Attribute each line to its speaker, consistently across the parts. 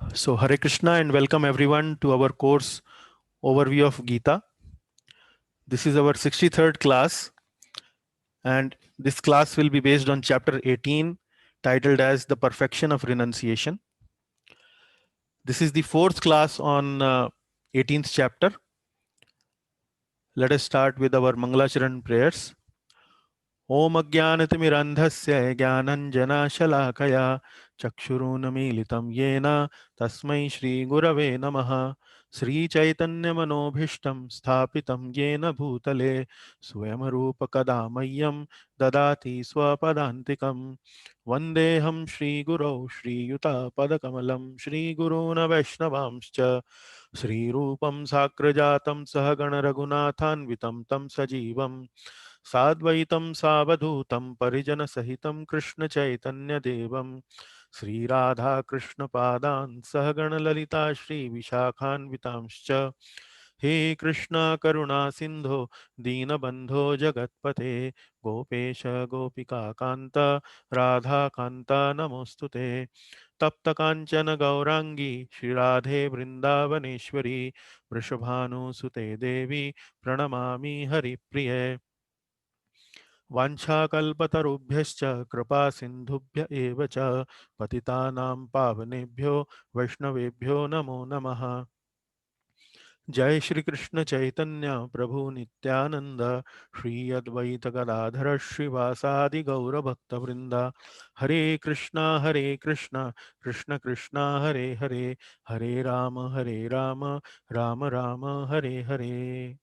Speaker 1: So, Hare Krishna and welcome everyone to our course Overview of Gita. This is our 63rd class, and this class will be based on chapter 18, titled as The Perfection of Renunciation. This is the fourth class on 18th chapter. Let us start with our Mangalacharan prayers. Om Ajnanatimirandhasya Jnananjanashalaakaya Chakshurunamilitam Yena Tasmai Shri Gurave Namaha Sri Chaitanya Manobhishtam Sthapitam Yena Bhutale Swayamarupa Kadamayam Dadati Swapadantikam Vandeham Shri Gurau Shri Yuta Padakamalam Shri Guruna Vaishnavamscha Shri Rupam Sakrajatam Sahagana Raghunathanvitam Tam Sajivam साद्वैतं सावधूतं परिजनसहितं कृष्णचैतन्यदेवं श्रीराधाकृष्णपादान् सहगणललिता श्रीविशाखान्वितांश्च हे कृष्ण करुणा सिन्धो दीनबन्धो जगत्पते गोपेश गोपिकान्त राधाकान्त नमोऽस्तु ते तप्तकाञ्चन गौराङ्गी श्रीराधे वृन्दावनेश्वरी वृषभानुसुते देवी प्रणमामि हरिप्रिये वाञ्छाकल्पतरुभ्यश्च कृपा सिन्धुभ्य एव च पतितानां पावनेभ्यो वैष्णवेभ्यो नमो नमः। जय श्री कृष्ण चैतन्य प्रभु नित्यानंद श्री अद्वैत गदाधर श्रीवासादि गौर भक्त वृंदा हरे Krishna Krishna Krishna Hare Hare Hare Ram Ram Ram Hare Hare.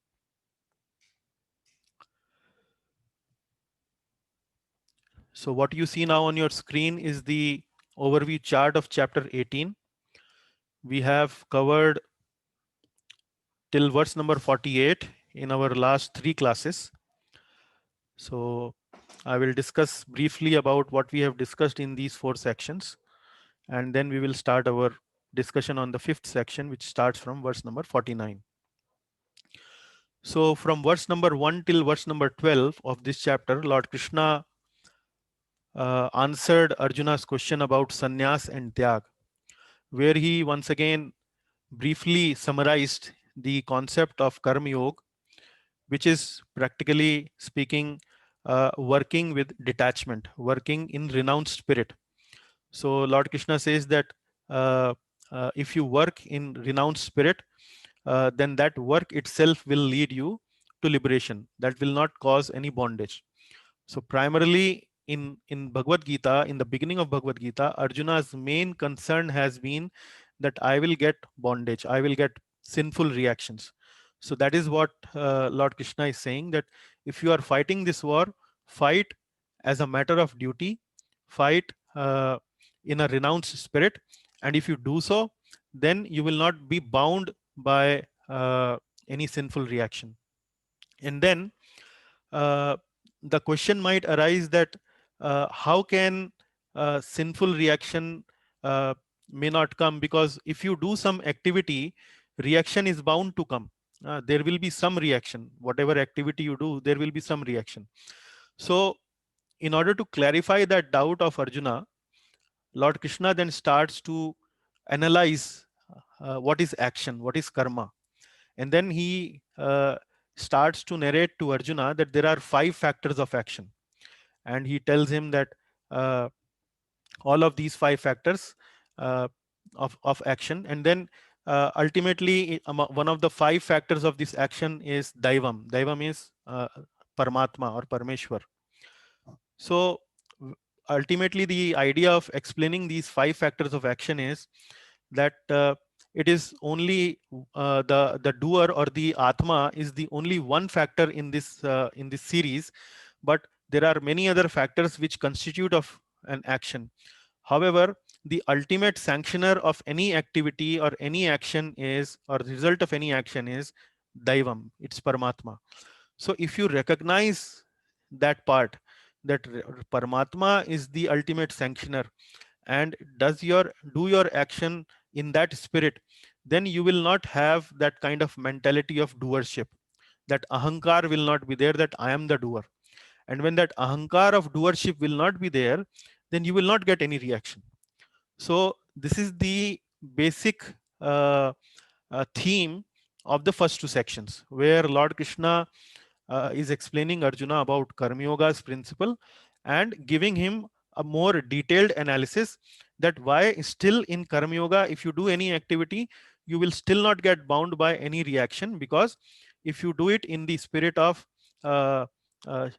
Speaker 1: So what you see now on your screen is the overview chart of chapter 18. We have covered till verse number 48 in our last three classes. So I will discuss briefly about what we have discussed in these four sections, and then we will start our discussion on the fifth section, which starts from verse number 49. So from verse number 1 till verse number 12 of this chapter, Lord Krishna answered Arjuna's question about sannyas and tyag, where he once again briefly summarized the concept of karma yoga, which is practically speaking working with detachment, working in renounced spirit. So Lord Krishna says that uh, if you work in renounced spirit, then that work itself will lead you to liberation. That will not cause any bondage. So primarily in Bhagavad Gita, in the beginning of Bhagavad Gita, Arjuna's main concern has been that I will get bondage, I will get sinful reactions. So that is what Lord Krishna is saying, that if you are fighting this war, fight as a matter of duty, fight in a renounced spirit, and if you do so, then you will not be bound by any sinful reaction. And then the question might arise that how can sinful reaction uh, may not come, because if you do some activity, reaction is bound to come. There will be some reaction. Whatever activity you do, there will be some reaction. So in order to clarify that doubt of Arjuna, Lord Krishna then starts to analyze what is action, what is karma, and then he starts to narrate to Arjuna that there are five factors of action, and he tells him that uh, all of these five factors uh, of action, and then ultimately one of the five factors of this action is daivam is Paramatma or Parmeshwar. So ultimately the idea of explaining these five factors of action is that it is only the doer or the atma is the only one factor in this series, but there are many other factors which constitute of an action. However, the ultimate sanctioner of any activity or any action is, or the result of any action is daivam, it's Paramatma. So if you recognize that part, that Paramatma is the ultimate sanctioner, and do your action in that spirit, then you will not have that kind of mentality of doership. That ahankar will not be there, that I am the doer. And when that ahankar of doership will not be there, then you will not get any reaction. So this is the basic uh, theme of the first two sections, where Lord Krishna is explaining Arjuna about Karma Yoga's principle and giving him a more detailed analysis that why still in Karma Yoga, if you do any activity, you will still not get bound by any reaction, because if you do it in the spirit of uh,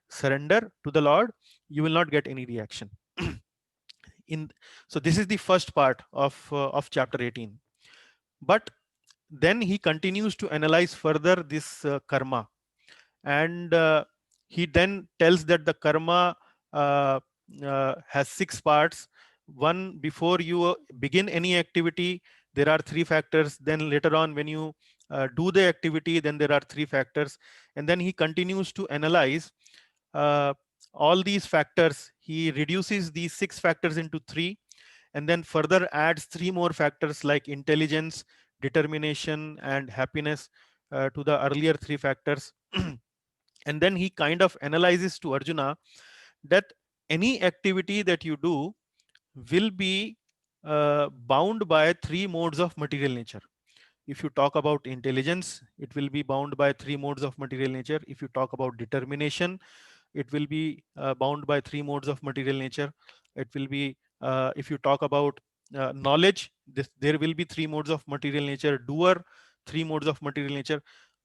Speaker 1: surrender to the Lord, you will not get any reaction. in So this is the first part of chapter 18. But then he continues to analyze further this karma, and he then tells that the karma has six parts. One, before you begin any activity, there are three factors. Then later on, when you do the activity, then there are three factors. And then he continues to analyze uh, all these factors. He reduces these six factors into three, and then further adds three more factors like intelligence, determination, and happiness to the earlier three factors. And then he kind of analyzes to Arjuna that any activity that you do will be bound by three modes of material nature. If you talk about intelligence, it will be bound by three modes of material nature. If you talk about determination, it will be bound by three modes of material nature. It will be, if you talk about knowledge, there will be three modes of material nature. Doer, three modes of material nature.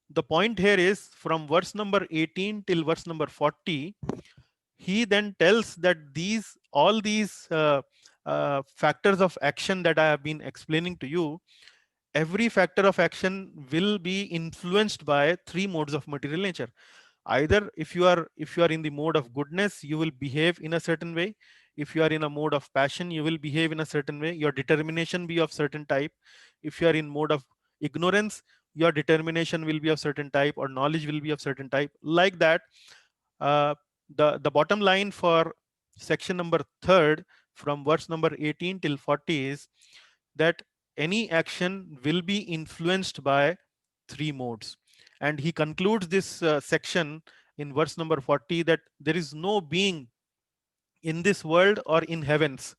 Speaker 1: The point here is, from verse number 18 till verse number 40, he then tells that all these factors of action that I have been explaining to you, every factor of action will be influenced by three modes of material nature. Either if you are in the mode of goodness, you will behave in a certain way. If you are in a mode of passion, you will behave in a certain way. Your determination be of certain type. If you are in mode of ignorance, your determination will be of certain type, or knowledge will be of certain type, like that. uh, the bottom line for section number third, from verse number 18 till 40, is that any action will be influenced by three modes. And he concludes this section in verse number 40, that there is no being in this world or in heavens,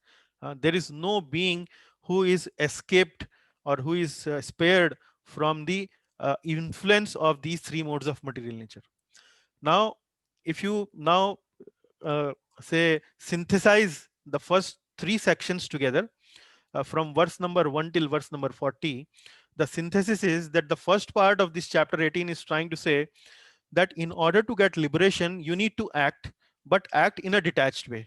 Speaker 1: there is no being who is escaped or who is spared from the influence of these three modes of material nature. Now, if you now uh, say synthesize the first three sections together, from verse number 1 till verse number 40, the synthesis is that the first part of this chapter 18 is trying to say that in order to get liberation, you need to act, but act in a detached way.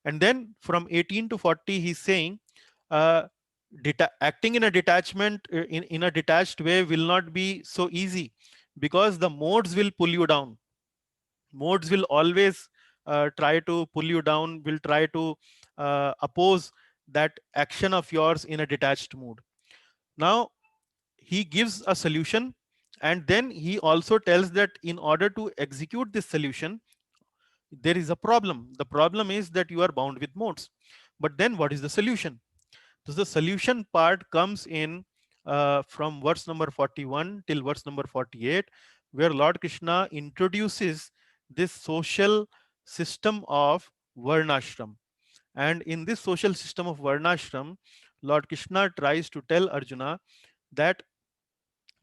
Speaker 1: And then from 18 to 40, he's saying uh, acting in a detachment, in a detached way, will not be so easy, because the modes will pull you down. Modes will always try to pull you down, will try to oppose that action of yours in a detached mood. Now, he gives a solution, and then he also tells that in order to execute this solution, there is a problem. The problem is that you are bound with modes. But then what is the solution? So the solution part comes in from verse number 41 till verse number 48, where Lord Krishna introduces this social system of Varnashram. And in this social system of Varnashram, Lord Krishna tries to tell Arjuna that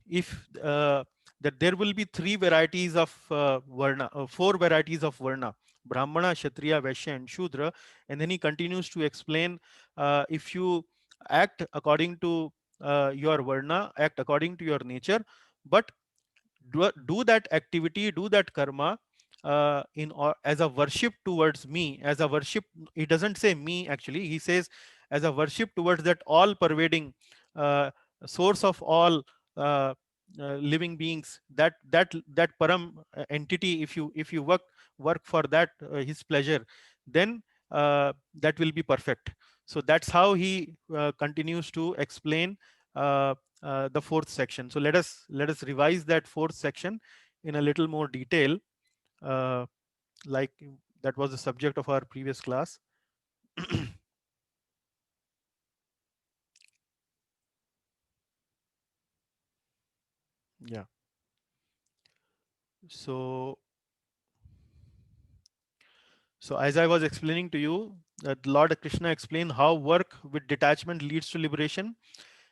Speaker 1: if that there will be three varieties of Varna, four varieties of Varna: Brahmana, Kshatriya, Vaishya, and Shudra. And then he continues to explain, if you act according to your Varna, act according to your nature, but do that activity, do that karma in or as a worship towards me, as a worship. He doesn't say me actually, he says as a worship towards that all pervading source of all uh, living beings, that param entity. If you work for that his pleasure, then that will be perfect. So that's how he continues to explain uh, the fourth section. So let us revise that fourth section in a little more detail, uh, like that was the subject of our previous class. Yeah. So as I was explaining to you, that Lord Krishna explained how work with detachment leads to liberation.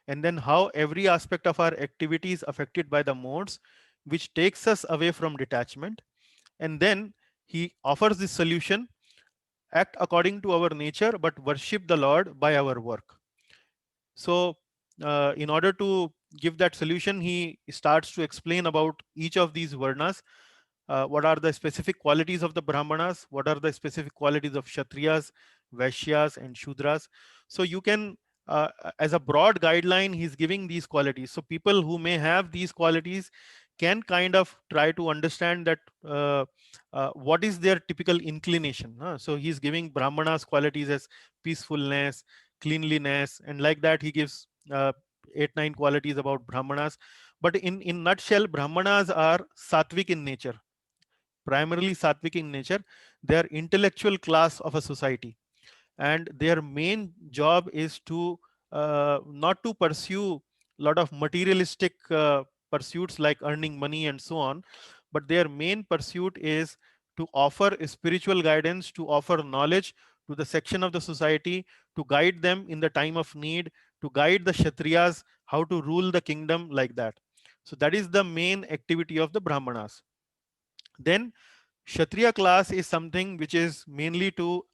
Speaker 1: and then how every aspect of our activity is affected by the modes, which takes us away from detachment. And then he offers this solution: act according to our nature, but worship the Lord by our work. So, in order to give that solution, he starts to explain about each of these varnas. What are the specific qualities of the Brahmanas? What are the specific qualities of Kshatriyas, Vaishyas, and Shudras? So you can, as a broad guideline, he's giving these qualities. So people who may have these qualities can kind of try to understand that what is their typical inclination. So he's giving Brahmanas qualities as peacefulness, cleanliness, and like that he gives 8 9 qualities about Brahmanas. But in nutshell, Brahmanas are sattvic in nature, primarily sattvic in nature. They are intellectual class of a society, and their main job is to not to pursue a lot of materialistic pursuits like earning money and so on, but their main pursuit is to offer spiritual guidance, to offer knowledge to the section of the society, to guide them in the time of need, to guide the Kshatriyas how to rule the kingdom, like that. So that is the main activity of the Brahmanas. Then Kshatriya class is something which is mainly to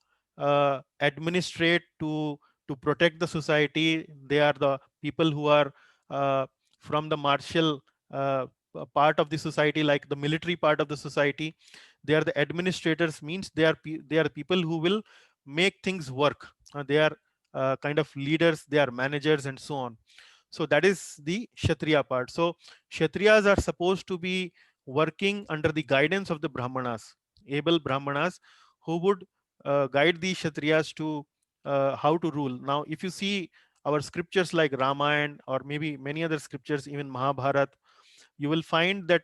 Speaker 1: administrate, to protect the society. They are the people who are uh, from the martial part of the society, like the military part of the society. They are the administrators, means they are people who will make things work. They are kind of leaders, they are managers, and so on. So that is the Kshatriya part. So Kshatriyas are supposed to be working under the guidance of the Brahmanas, able Brahmanas, who would guide the Kshatriyas to how to rule. Now, if you see our scriptures like Ramayana, or maybe many other scriptures, even Mahabharata, you will find that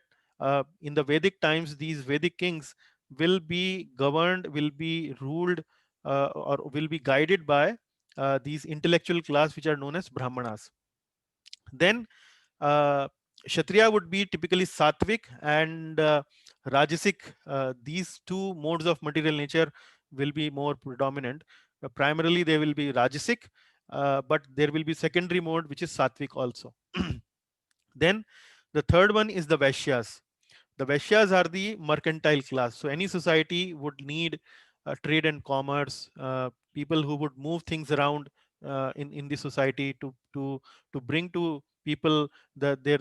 Speaker 1: in the Vedic times, these Vedic kings will be governed, will be ruled, or will be guided by these intellectual class which are known as Brahmanas. Then Kshatriya would be typically sattvic and rajasic. These two modes of material nature will be more predominant. Primarily, they will be rajasic, but there will be secondary mode which is sattvic also. Then the third one is the Vaishyas. The Vaishyas are the mercantile class. So any society would need trade and commerce, people who would move things around in the society to bring to people their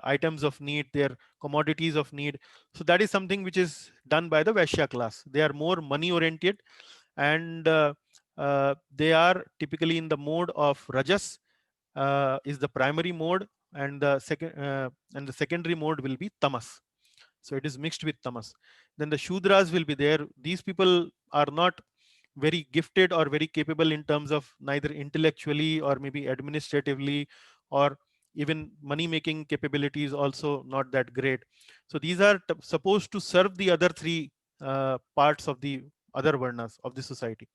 Speaker 1: items of need, their commodities of need. So that is something which is done by the Vaishya class. They are more money oriented, and they are typically in the mode of Rajas, is the primary mode, and the secondary mode will be Tamas. So it is mixed with Tamas. Then the Shudras will be there. These people are not very gifted or very capable in terms of neither intellectually or maybe administratively, or even money making capabilities also not that great. So these are supposed to serve the other three parts of the other varnas of the society.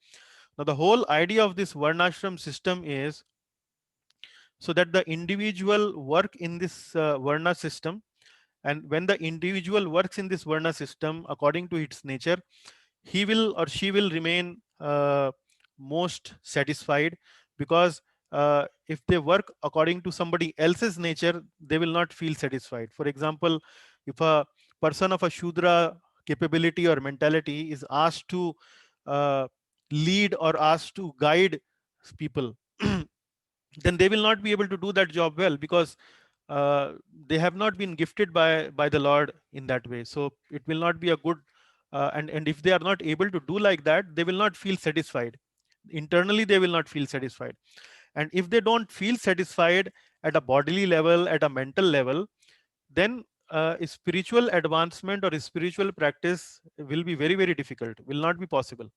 Speaker 1: Now the whole idea of this varnashram system is so that the individual work in this varna system, and when the individual works in this varna system according to its nature, he will or she will remain most satisfied. Because if they work according to somebody else's nature, they will not feel satisfied. For example, if a person of a Shudra capability or mentality is asked to uh, lead or asked to guide people, then they will not be able to do that job well, because they have not been gifted by the Lord in that way. So it will not be a good, and if they are not able to do like that, they will not feel satisfied internally. They will not feel satisfied. And if they don't feel satisfied at a bodily level, at a mental level, then spiritual advancement or spiritual practice will be very very difficult, will not be possible.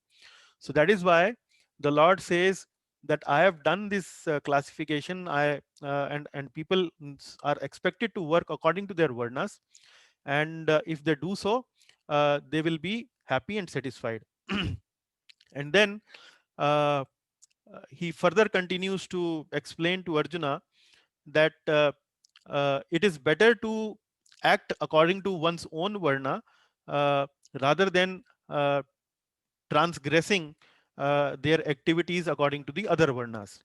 Speaker 1: So that is why the Lord says that I have done this classification. And people are expected to work according to their varnas, and if they do so, they will be happy and satisfied. And then uh, he further continues to explain to Arjuna that it is better to act according to one's own varna, uh, rather than transgressing their activities according to the other varnas.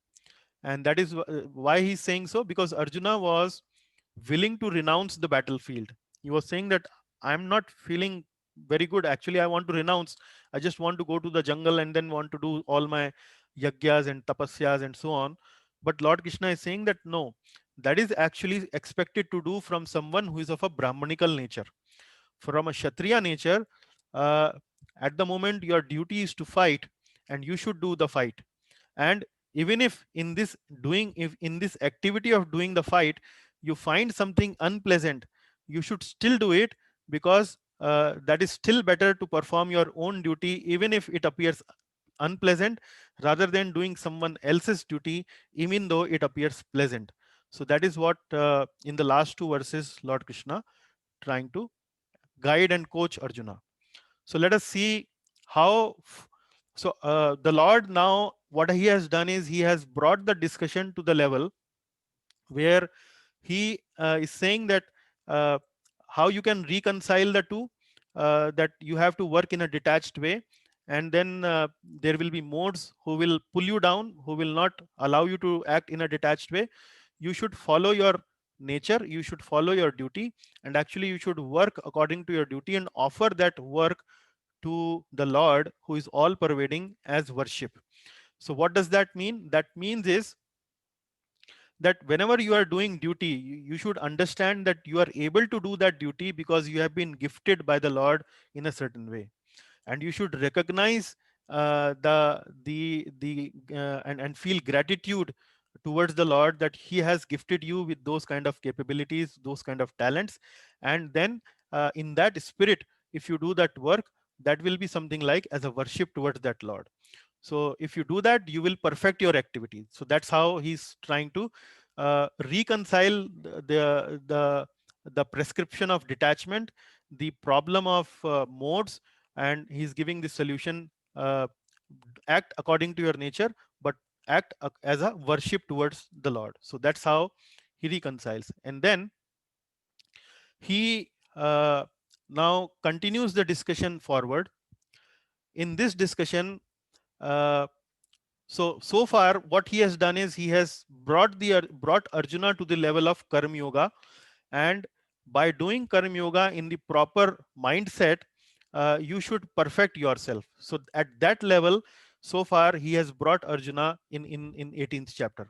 Speaker 1: And that is why he's saying so, because Arjuna was willing to renounce the battlefield. He was saying that I'm not feeling very good. Actually, I want to renounce. I just want to go to the jungle and then want to do all my yagyas and tapasyas and so on. But Lord Krishna is saying that no, that is actually expected to do from someone who is of a Brahmanical nature. From a Kshatriya nature, uh, at the moment your duty is to fight, and you should do the fight. And even if in this doing, if in this activity of doing the fight you find something unpleasant, you should still do it, because that is still better to perform your own duty even if it appears unpleasant, rather than doing someone else's duty even though it appears pleasant. So that is what in the last two verses Lord Krishna trying to guide and coach Arjuna. So let us see how. So the Lord now, what he has done is he has brought the discussion to the level where he is saying that uh, how you can reconcile the two, that you have to work in a detached way, and then there will be modes who will pull you down, who will not allow you to act in a detached way. You should follow your nature, you should follow your duty, and actually you should work according to your duty and offer that work to the Lord who is all pervading as worship. So what does that mean? That means is that whenever you are doing duty, you should understand that you are able to do that duty because you have been gifted by the Lord in a certain way, and you should recognize and feel gratitude towards the Lord that he has gifted you with those kind of capabilities, those kind of talents. And then in that spirit, if you do that work, that will be something like as a worship towards that Lord. So if you do that, you will perfect your activity. So that's how he's trying to reconcile the prescription of detachment, the problem of modes, and he's giving the solution. Act according to your nature, but act as a worship towards the Lord. So that's how he reconciles. And then he now continues the discussion forward. In this discussion, uh, so far what he has done is he has brought Arjuna to the level of Karma Yoga, and by doing Karma Yoga in the proper mindset, you should perfect yourself. So at that level, so far he has brought Arjuna in 18th chapter.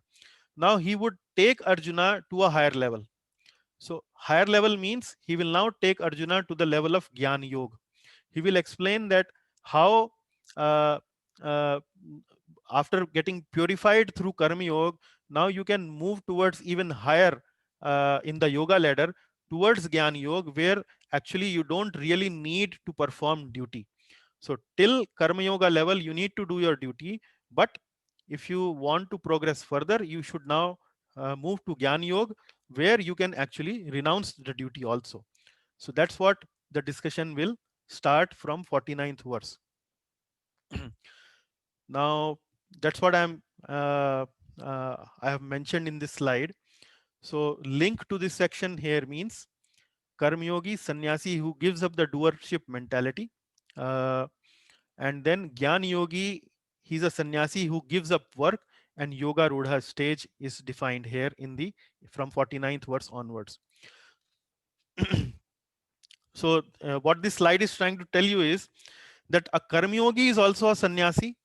Speaker 1: Now he would take Arjuna to a higher level. So higher level means he will now take Arjuna to the level of Gyan Yoga. He will explain that how uh, uh, after getting purified through Karma Yoga, now you can move towards even higher in the yoga ladder, towards Gyan Yoga, where actually you don't really need to perform duty. So till Karma Yoga level, you need to do your duty. But if you want to progress further, you should now move to Gyan Yoga, where you can actually renounce the duty also. So that's what the discussion will start from 49th verse. Now that's what I have mentioned in this slide. So link to this section here means Karma Yogi, sannyasi who gives up the doership mentality. Uh, and then Gyan Yogi, he's a sannyasi who gives up work, and Yoga Rudha stage is defined here in the from 49th verse onwards. So what this slide is trying to tell you is that a Karma Yogi is also a sannyasi,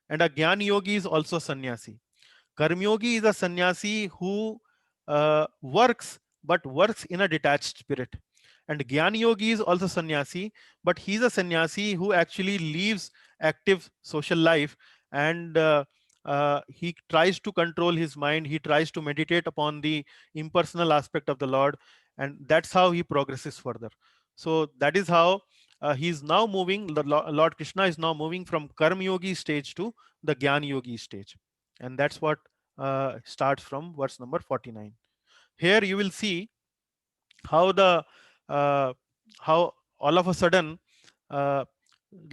Speaker 1: and a Gyan Yogi is also a sannyasi. Karma Yogi is a sannyasi who works, but works in a detached spirit. And Gyan Yogi is also sannyasi, but he's a sannyasi who actually leaves active social life, and he tries to control his mind. He tries to meditate upon the impersonal aspect of the Lord, and that's how he progresses further. So that is how he's now moving. The Lord Krishna is now moving from Karma Yogi stage to the Gyan Yogi stage, and that's what starts from verse number 49. Here you will see how the uh, how all of a sudden uh,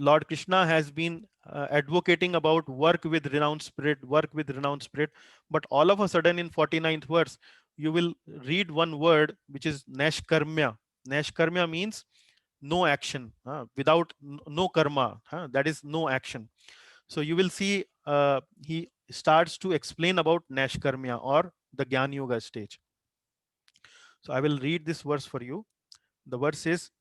Speaker 1: Lord Krishna has been advocating about work with renowned spirit, work with renowned spirit. But all of a sudden in 49th verse, you will read one word which is Nashkarmya. Nashkarmya means no action, without no karma, that is no action. So you will see he starts to explain about Nashkarmya or the Gyan Yoga stage. So I will read this verse for you. The verse is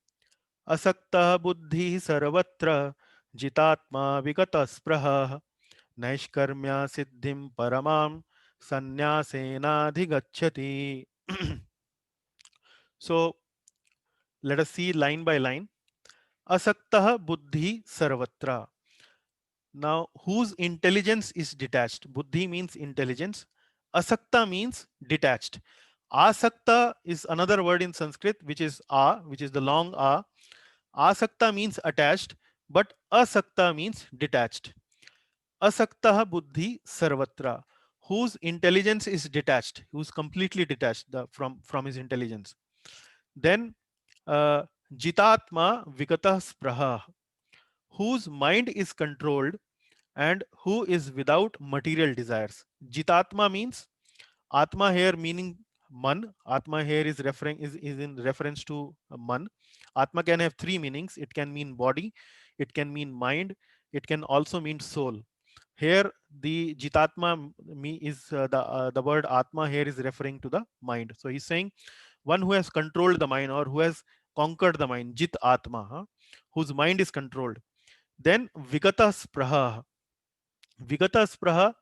Speaker 1: Asakta buddhi sarvatra jitatma vigata spraha naishkarmya siddhim paramam sannyasena So let us see line by line. Asakta buddhi sarvatra. Now, whose intelligence is detached? Buddhi means intelligence. Asakta means detached. Asakta is another word in Sanskrit, which is a, which is the long a. Asakta means attached, but asakta means detached. Asakta buddhi sarvatra, whose intelligence is detached, who's completely detached from his intelligence. Then jitatma vigata spraha, whose mind is controlled and who is without material desires. Jitatma means Atma here meaning man. Atma here is referring is in reference to man. Atma can have three meanings. It can mean body, it can mean mind, it can also mean soul. Here the Jitatma me is the word Atma here is referring to the mind. So he's saying one who has controlled the mind or who has conquered the mind, Jit Atma, whose mind is controlled. Then Vigata Spraha. Vigata Spraha,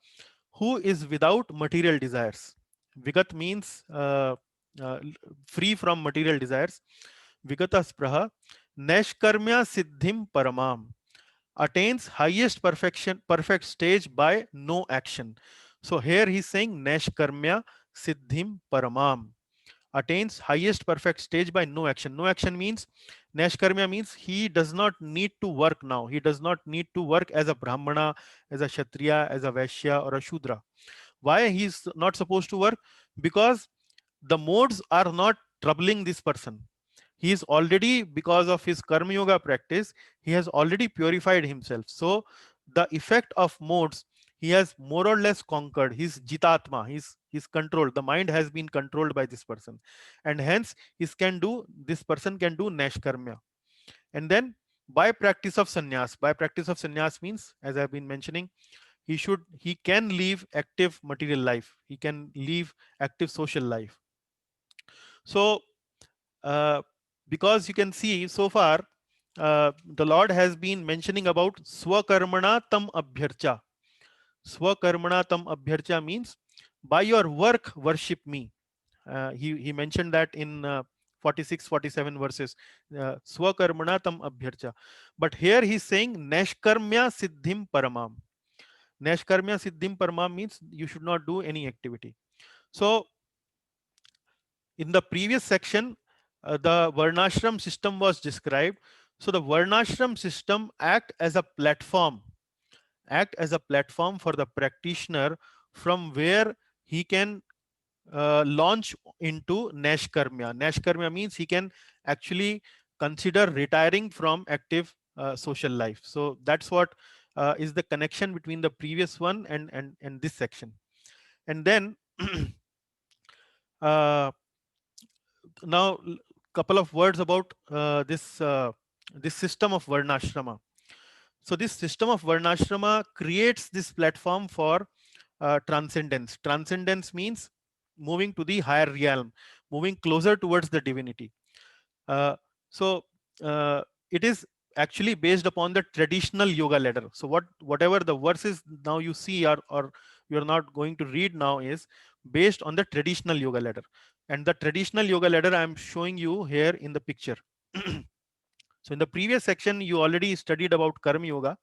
Speaker 1: who is without material desires. Vigat means free from material desires. Vigata Spraha, Nashkarmya Siddhim Paramam, attains highest perfection, perfect stage by no action. So here he's saying Nashkarmya Siddhim Paramam, attains highest perfect stage by no action. No action means, Nashkarmya means he does not need to work now. He does not need to work as a Brahmana, as a Kshatriya, as a Vaishya or a Shudra. Why he is not supposed to work? Because the modes are not troubling this person. He is already, because of his karma yoga practice, he has already purified himself. So the effect of modes he has more or less conquered. His jitatma, his control, the mind has been controlled by this person, and hence this person can do nashkarmya. And then by practice of sannyas, by practice of sannyas means, as I've been mentioning, he can live active material life, he can live active social life. So uh, because you can see so far, the Lord has been mentioning about swakarmana tam abhyarcha. Swakarmana tam abhyarcha means by your work worship me. He mentioned that in 46 47 verses, swakarmana tam abhyarcha. But here he's saying nashkarmya siddhim paramam. Nashkarmya siddhim paramam means you should not do any activity. So in the previous section, the Varnashram system was described. So the Varnashram system act as a platform for the practitioner from where he can launch into Nashkarmya. Nashkarmya means he can actually consider retiring from active social life. So that's what is the connection between the previous one and this section. And then uh, now couple of words about this system of varnashrama. So this system of varnashrama creates this platform for transcendence. Transcendence means moving to the higher realm, moving closer towards the divinity. uh, so uh, it is actually based upon the traditional yoga ladder. So whatever the verses now you see, or you're not going to read now, is based on the traditional yoga ladder. And the traditional yoga ladder I'm showing you here in the picture. So in the previous section you already studied about karma yoga.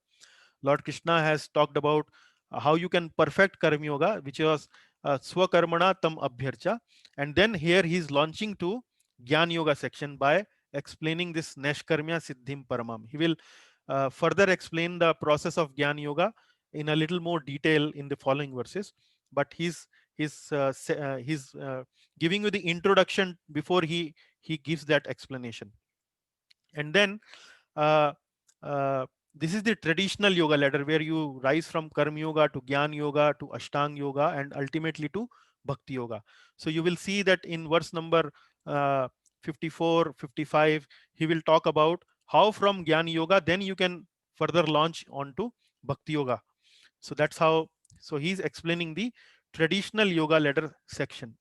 Speaker 1: Lord Krishna has talked about how you can perfect karma yoga, which was swakarmana tam abhyarcha. And then here he is launching to Gyan Yoga section by explaining this Nashkarmya Siddhim Paramam. He will further explain the process of Gyan Yoga in a little more detail in the following verses. But he's giving you the introduction before he gives that explanation. And then uh, uh, this is the traditional yoga ladder where you rise from karma yoga to Gyan Yoga to Ashtang Yoga and ultimately to Bhakti Yoga. So you will see that in verse number uh, 54, 55, he will talk about how from Gyan Yoga then you can further launch onto Bhakti Yoga. So that's how So he's explaining the traditional yoga ladder section.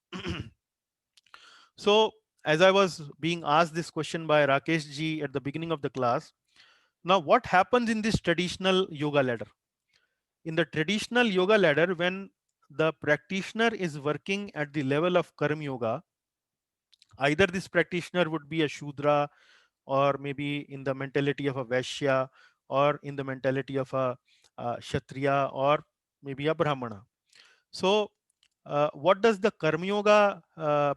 Speaker 1: So as I was being asked this question by Rakesh ji at the beginning of the class, now what happens in this traditional yoga ladder? In the traditional yoga ladder, when the practitioner is working at the level of Karma Yoga, either this practitioner would be a Shudra, or maybe in the mentality of a Vaishya, or in the mentality of a Kshatriya, or maybe a Brahmana. So, what does the Karma Yoga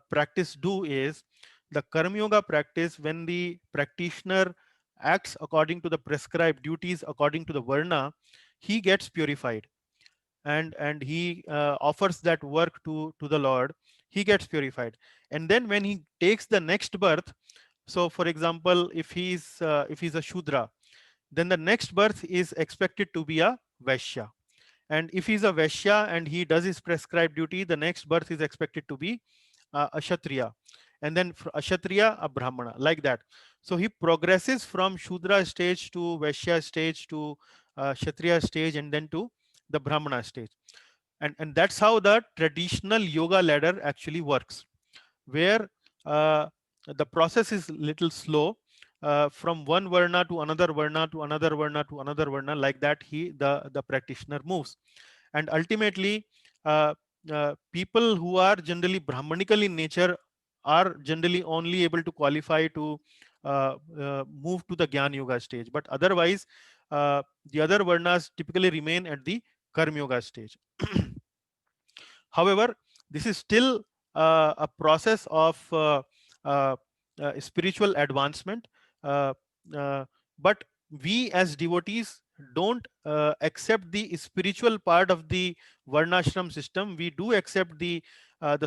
Speaker 1: practice do is, the Karma Yoga practice, when the practitioner acts according to the prescribed duties, according to the Varna, he gets purified, and he offers that work to the Lord. He gets purified, and then when he takes the next birth, so for example, if he's a Shudra, then the next birth is expected to be a Vaishya. And if he's a Vaishya and he does his prescribed duty, the next birth is expected to be a Kshatriya. And then a Kshatriya, a Brahmana, like that. So he progresses from Shudra stage to Vaishya stage to Kshatriya stage, and then to the Brahmana stage. And that's how the traditional yoga ladder actually works, where uh, the process is little slow, from one varna to another varna to another varna to another varna, like that the practitioner moves. And ultimately, uh, people who are generally brahmanical in nature are generally only able to qualify to move to the Gyan Yoga stage, but otherwise the other varnas typically remain at the Karma Yoga stage. However, this is still a process of uh, spiritual advancement, uh, uh, but we as devotees don't accept the spiritual part of the varnashram system. We do accept the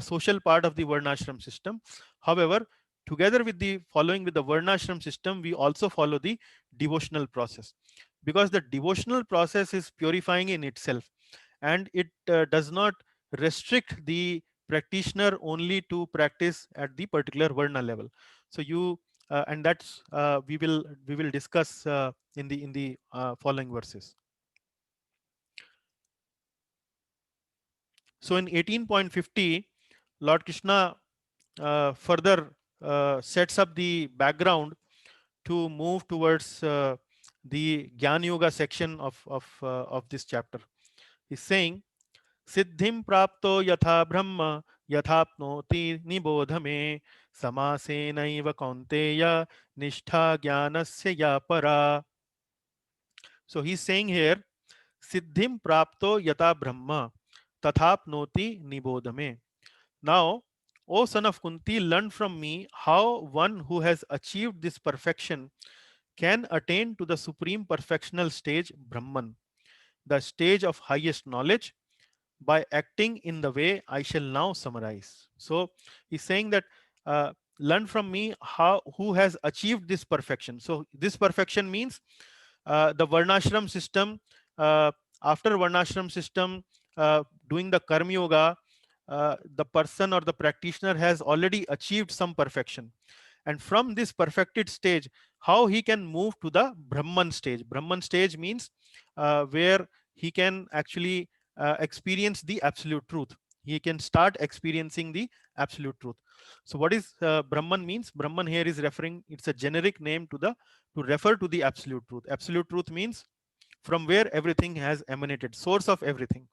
Speaker 1: social part of the varnashram system. However, together with the following with the varnashram system, we also follow the devotional process, because the devotional process is purifying in itself, and it does not restrict the practitioner only to practice at the particular varna level. So you and that's we will discuss in the following verses. So in 18.50, Lord Krishna further sets up the background to move towards the Gyan Yoga section of this chapter. He's saying, सिद्धिं प्राप्तो यथा ब्रह्म यथाप्नोति निबोध मे समासेनैव कौन्तेय निष्ठा ज्ञानस्य या परा. So he's saying here, सिद्धिं प्राप्तो यथा ब्रह्म तथाप्नोति निबोध मे. Now, O son of Kunti, learn from me how one who has achieved this perfection can attain to the supreme perfectional stage, Brahman, the stage of highest knowledge, by acting in the way I shall now summarize. So he's saying that learn from me how who has achieved this perfection. So this perfection means the varnashram system. After varnashram system, doing the karma yoga, the person or the practitioner has already achieved some perfection, and from this perfected stage, how he can move to the Brahman stage. Brahman stage means where he can actually experience the absolute truth. He can start experiencing the absolute truth. So what is Brahman means? Brahman here is referring, it's a generic name to refer to the absolute truth. Absolute truth means from where everything has emanated, source of everything.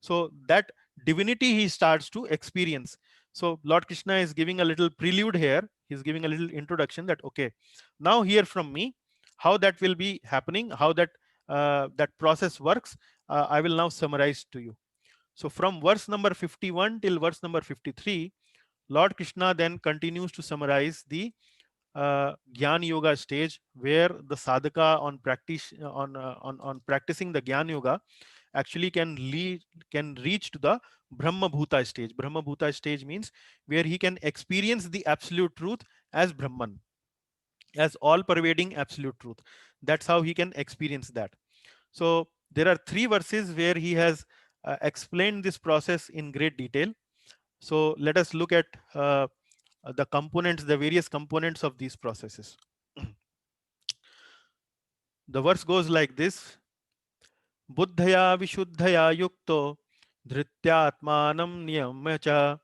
Speaker 1: So that divinity he starts to experience. So Lord Krishna is giving a little prelude here. He's giving a little introduction that, okay, now hear from me how that will be happening, how that process works. I will now summarize to you. So from verse number 51 till verse number 53, Lord Krishna then continues to summarize the Gyan Yoga stage, where the sadhaka on practice on practicing the Gyan Yoga actually can reach to the Brahma Bhuta stage. Brahma Bhuta stage means where he can experience the absolute truth as Brahman, as all pervading absolute truth. That's how he can experience that. So there are three verses where he has explained this process in great detail. So let us look at the components, the various components of these processes. The verse goes like this: Buddhaya vishuddhaya yukto धृत्यात्मानं नियम्य च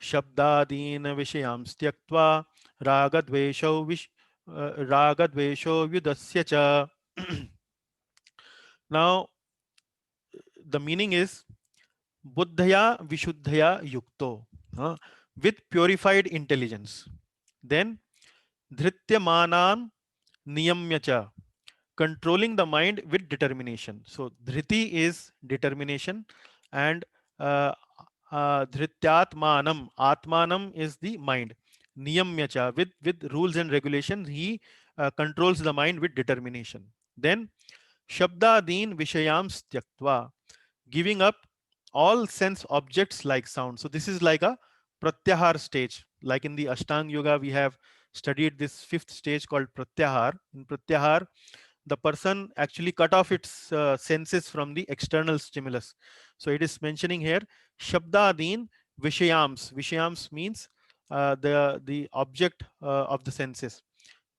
Speaker 1: शब्दादीन विषयांस् त्यक्त्वा रागद्वेषौ रागद्वेषो व्युदस्य च. Now the meaning is buddhaya vishuddhaya yukto, with purified intelligence. Then dhrityamanan niyamya cha, controlling the mind with determination. So dhriti is determination, and uh, dhrityatmanam, atmanam is the mind. Niyamya cha, with rules and regulations, he controls the mind with determination. Then shabdadin vishayams tyaktva, giving up all sense objects like sound. So this is like a pratyahar stage. Like in the Ashtanga Yoga, we have studied this fifth stage called pratyahar. In pratyahar, the person actually cut off its senses from the external stimulus. So it is mentioning here shabdadin vishayams. Vishayams means the object of the senses.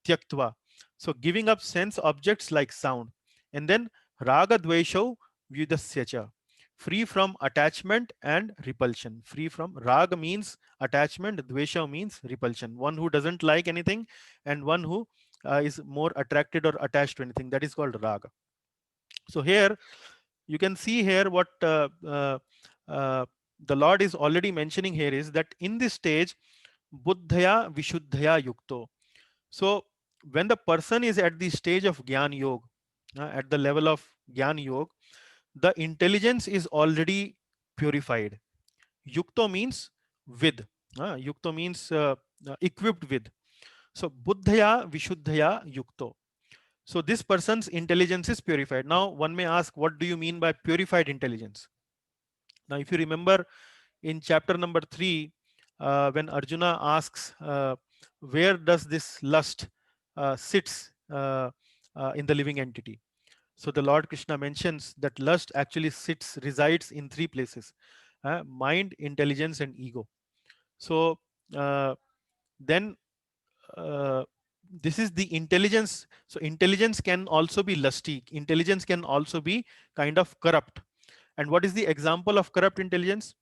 Speaker 1: Tyaktva. So giving up sense objects like sound. And then raga dvesho vyudasya, free from attachment and repulsion. Free from, raga means attachment, dvesha means repulsion. One who doesn't like anything, and one who is more attracted or attached to anything. That is called raga. So here you can see here what uh, the Lord is already mentioning here is that in this stage, buddhaya vishuddhaya yukto. So when the person is at the stage of Gyan Yoga, at the level of Gyan Yoga, the intelligence is already purified. Yukto means with. Yukto means equipped with. So buddhaya vishuddhaya yukto. So this person's intelligence is purified. Now one may ask, what do you mean by purified intelligence? Now if you remember in chapter number 3, when Arjuna asks, where does this lust sits in the living entity? So the Lord Krishna mentions that lust actually resides in 3 places: mind, intelligence, and ego. So uh, then uh, this is the intelligence. So intelligence can also be lusty. Intelligence can also be kind of corrupt. And what is the example of corrupt intelligence?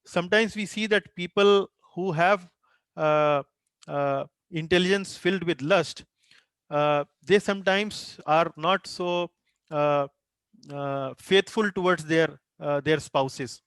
Speaker 1: Sometimes we see that people who have uh, intelligence filled with lust, they sometimes are not so uh, faithful towards their spouses.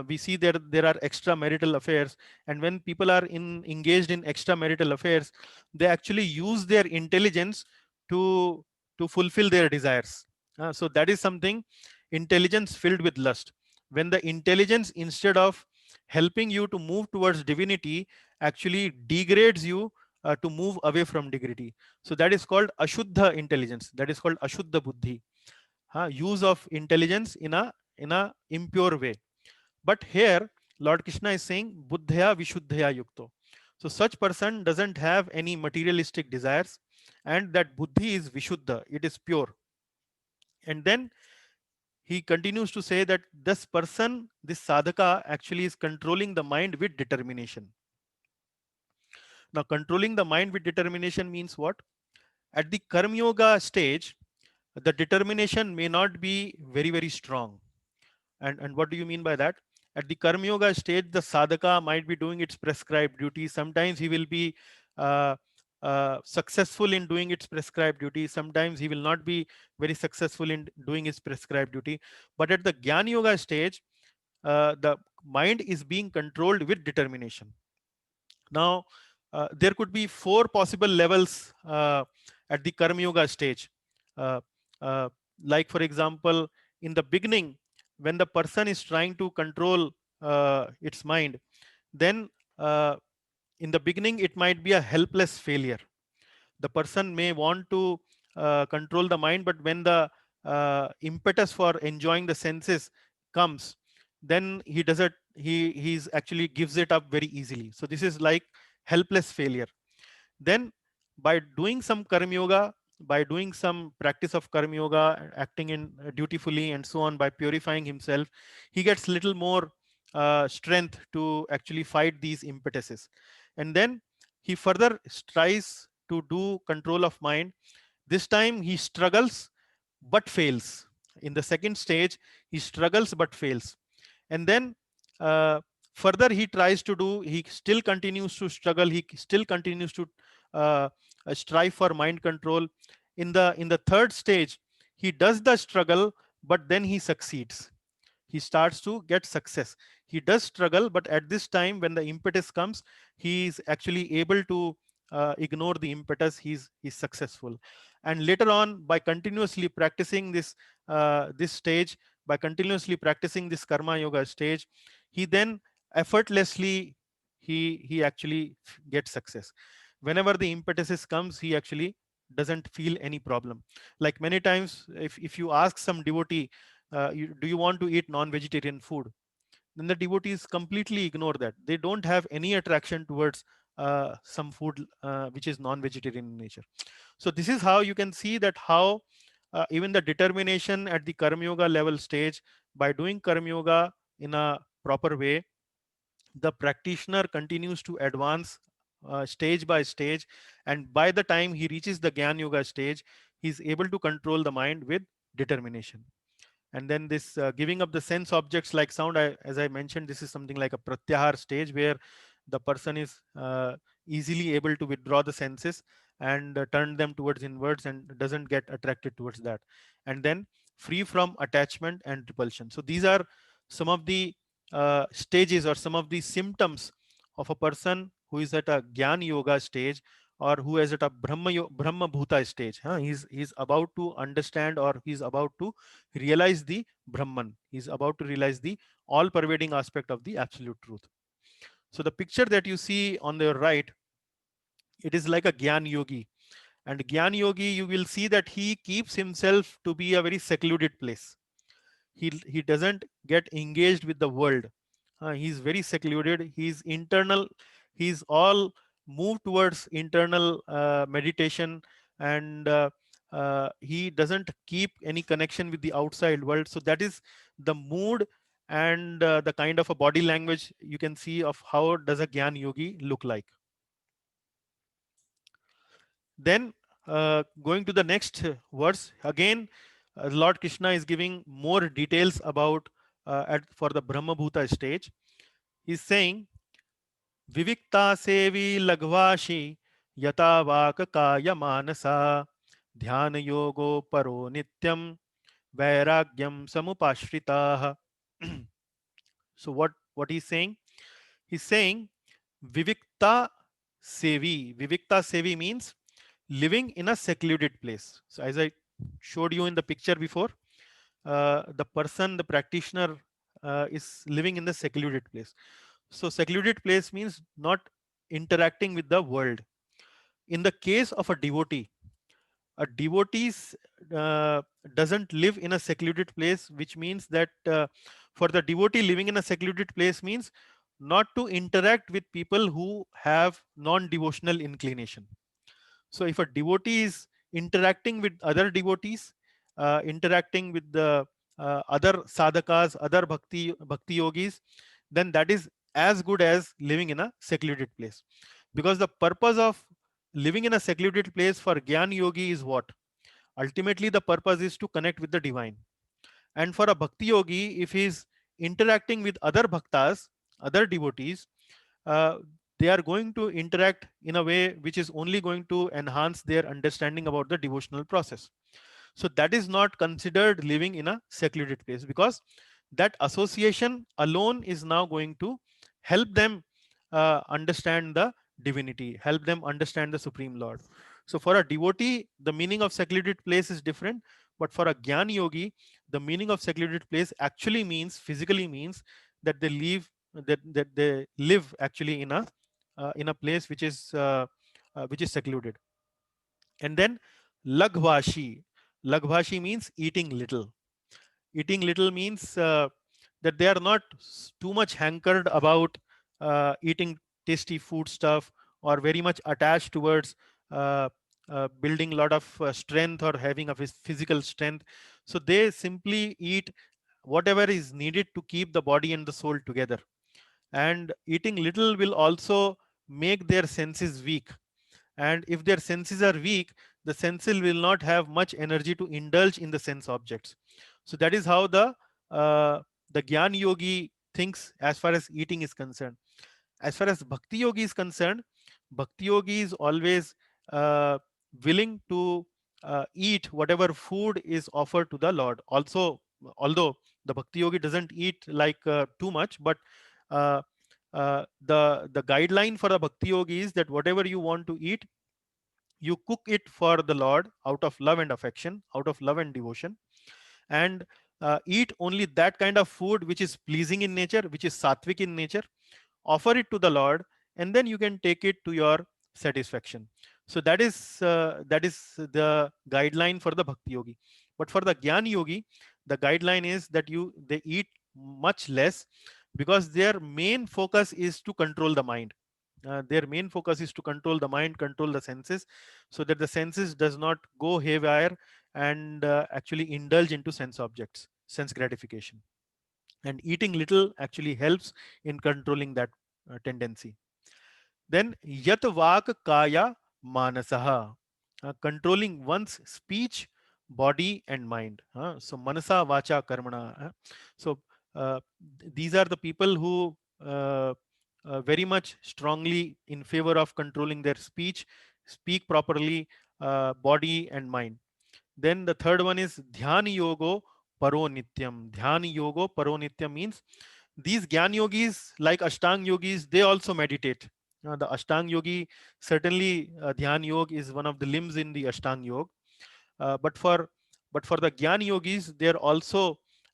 Speaker 1: We see there are extramarital affairs, and when people are engaged in extramarital affairs, they actually use their intelligence to fulfill their desires. So that is something, intelligence filled with lust. When the intelligence, instead of helping you to move towards divinity, actually degrades you to move away from divinity. So that is called ashuddha intelligence. That is called ashuddha buddhi. Use of intelligence in a impure way. But here, Lord Krishna is saying, Buddhaya Vishuddhaya Yukto. So such person doesn't have any materialistic desires, and that Buddhi is Vishuddha, it is pure. And then he continues to say that this person, this sadhaka, actually is controlling the mind with determination. Now, controlling the mind with determination means what? At the Karma Yoga stage, the determination may not be very strong. And what do you mean by that? At the Karma Yoga stage, the sadhaka might be doing its prescribed duty. Sometimes he will be uh, successful in doing its prescribed duty. Sometimes he will not be very successful in doing his prescribed duty. But at the Jnana Yoga stage, the mind is being controlled with determination. Now, there could be 4 possible levels at the Karma Yoga stage. Uh, uh, like, for example, in the beginning, when the person is trying to control its mind, then in the beginning, it might be a helpless failure. The person may want to control the mind, but when the impetus for enjoying the senses comes, then he doesn't, he's actually gives it up very easily. So this is like helpless failure. Then by doing some karma yoga, by doing some practice of karma yoga, acting in dutifully and so on, by purifying himself, he gets little more strength to actually fight these impetuses. And then he further tries to do control of mind. This time he struggles but fails. In the second stage, he struggles but fails. And then uh, further he tries to do, he still continues to struggle, he still continues to uh, strive for mind control. In the third stage, he does the struggle, but then he succeeds, he starts to get success. He does struggle, but at this time when the impetus comes, he is actually able to ignore the impetus. He's successful. And later on, by continuously practicing this stage, by continuously practicing this karma yoga stage, he then effortlessly, he actually gets success. Whenever the impetus comes, he actually doesn't feel any problem. Like many times, if you ask some devotee, do you want to eat non-vegetarian food, then the devotees completely ignore that. They don't have any attraction towards some food which is non-vegetarian in nature. So this is how you can see that how even the determination at the karma yoga level stage, by doing karma yoga in a proper way, the practitioner continues to advance stage by stage, and by the time he reaches the Gyan Yoga stage, he's able to control the mind with determination. And then this giving up the sense objects like sound, as I mentioned, this is something like a pratyahar stage, where the person is easily able to withdraw the senses and turn them towards inwards and doesn't get attracted towards that. And then free from attachment and repulsion. So these are some of the stages or some of the symptoms of a person who is at a Gyan Yoga stage, or who is at a Brahma Bhuta stage. He's about to understand, or he's about to realize the Brahman. He's about to realize the all pervading aspect of the absolute truth. So the picture that you see on the right, it is like a Gyan Yogi. And Gyan Yogi, you will see that he keeps himself to be a very secluded place. He doesn't get engaged with the world. He's very secluded. He's internal. He's all moved towards internal meditation, and he doesn't keep any connection with the outside world. So that is the mood and the kind of a body language you can see of how does a Gyan Yogi look like. Then going to the next verse again, Lord Krishna is giving more details about for the Brahma Bhuta stage. He's saying, Vivikta sevi lagvashi yata vak kaya manasa dhyana yogo paro nityam vairagyam samupashritaha. So what he's saying? He's saying Vivikta sevi. Vivikta sevi means living in a secluded place. So as I showed you in the picture before, the person, the practitioner is living in the secluded place. So secluded place means not interacting with the world. In the case of a devotee doesn't live in a secluded place, which means that for the devotee, living in a secluded place means not to interact with people who have non-devotional inclination. So if a devotee is interacting with other devotees, interacting with the other sadhakas, other bhakti yogis, then that is as good as living in a secluded place. Because the purpose of living in a secluded place for Gyan Yogi is what? Ultimately, the purpose is to connect with the divine. And for a bhakti yogi, if he is interacting with other bhaktas, other devotees, uh, they are going to interact in a way which is only going to enhance their understanding about the devotional process. So that is not considered living in a secluded place, because that association alone is now going to help them understand the divinity, help them understand the Supreme Lord. So for a devotee, the meaning of secluded place is different, but for a Gyan Yogi, the meaning of secluded place actually means, physically means, that they live, that they live actually in a place which is secluded. And then Laghvashi. Laghvashi means eating little. Eating little means that they are not too much hankered about eating tasty food stuff, or very much attached towards uh, building a lot of strength or having a physical strength. So they simply eat whatever is needed to keep the body and the soul together. And eating little will also make their senses weak, and if their senses are weak, the senses will not have much energy to indulge in the sense objects. So that is how the Gyan Yogi thinks as far as eating is concerned. As far as Bhakti Yogi is concerned, Bhakti Yogi is always uh, willing to eat whatever food is offered to the Lord. Also, although the Bhakti Yogi doesn't eat like too much, but uh, the guideline for the Bhakti Yogi is that whatever you want to eat, you cook it for the Lord out of love and affection, out of love and devotion, and eat only that kind of food which is pleasing in nature, which is sattvic in nature. Offer it to the Lord, and then you can take it to your satisfaction. So that is the guideline for the Bhakti Yogi. But for the Gyan Yogi, the guideline is that they eat much less, because their main focus is to control the mind. Their main focus is to control the mind, control the senses, so that the senses does not go haywire and actually indulge into sense objects, sense gratification. And eating little actually helps in controlling that tendency. Then yat vak kaya manasaha, controlling one's speech, body, and mind. So manasa vacha karmana. So these are the people who very much strongly in favor of controlling their speech, speak properly, body and mind. Then the third one is Dhyan Yogo Paro Nityam. Dhyan Yogo Paro Nityam means these Gyan yogis, like Ashtang yogis, they also meditate. The Ashtang yogi, certainly Dhyan Yoga is one of the limbs in the Ashtang Yoga. But for the Gyan yogis,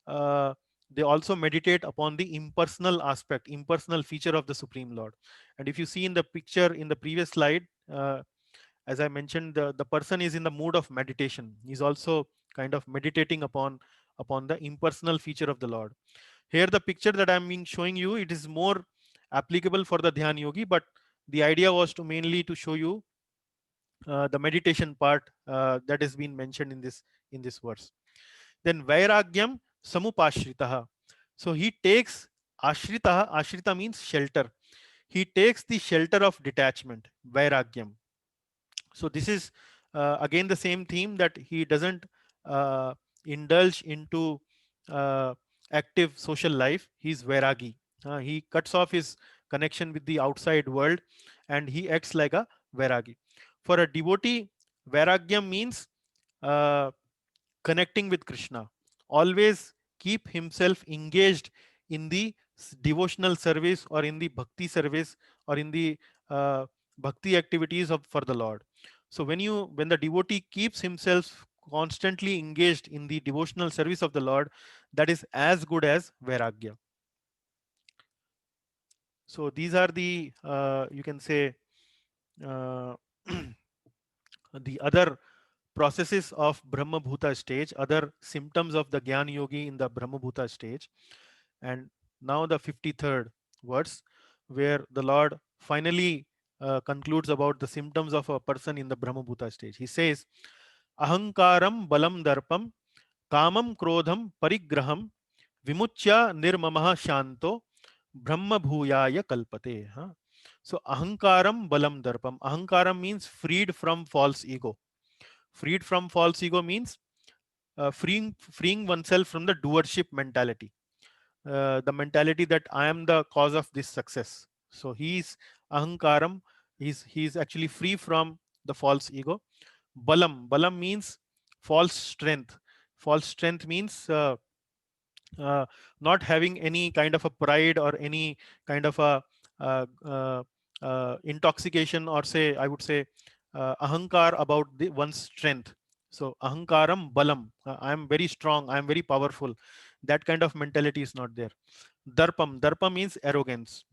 Speaker 1: uh, they also meditate upon the impersonal aspect, impersonal feature of the Supreme Lord. And if you see in the picture in the previous slide, as I mentioned, the person is in the mood of meditation. He's also kind of meditating upon the impersonal feature of the Lord. Here, the picture that I'm being showing you, it is more applicable for the Dhyan Yogi, but the idea was to mainly to show you the meditation part that has been mentioned in this verse. Then Vairagyam Samupashritaha. So he takes Ashritaha. Ashrita means shelter. He takes the shelter of detachment. Vairagyam. So this is again the same theme, that he doesn't uh, indulge into uh, active social life. He's vairagi. He cuts off his connection with the outside world, and he acts like a vairagi. For a devotee, vairagyam means uh, connecting with Krishna. Always keep himself engaged in the devotional service, or in the bhakti service, or in the uh, bhakti activities for the Lord. So when the devotee keeps himself constantly engaged in the devotional service of the Lord, that is as good as vairagya. So these are the you can say uh, the other processes of Brahma Bhuta stage, other symptoms of the Gyan Yogi in the Brahma Bhuta stage. And now the 53rd verse, where the Lord finally concludes about the symptoms of a person in the Brahma Bhuta stage. He says, Ahankaram balam darpam kamam krodham parigraham vimuchya nirmamah shanto brahma bhuyaya kalpate. So ahankaram balam darpam. Ahankaram means freed from false ego. Freed from false ego means freeing oneself from the doership mentality, the mentality that I am the cause of this success. So he's ahankaram. He's actually free from the false ego. Balam means false strength. False strength means uh, not having any kind of a pride, or any kind of a intoxication, or say, I would say, ahankar about one's strength. So ahankaram balam, I am very strong, I am very powerful. That kind of mentality is not there. Darpa means arrogance.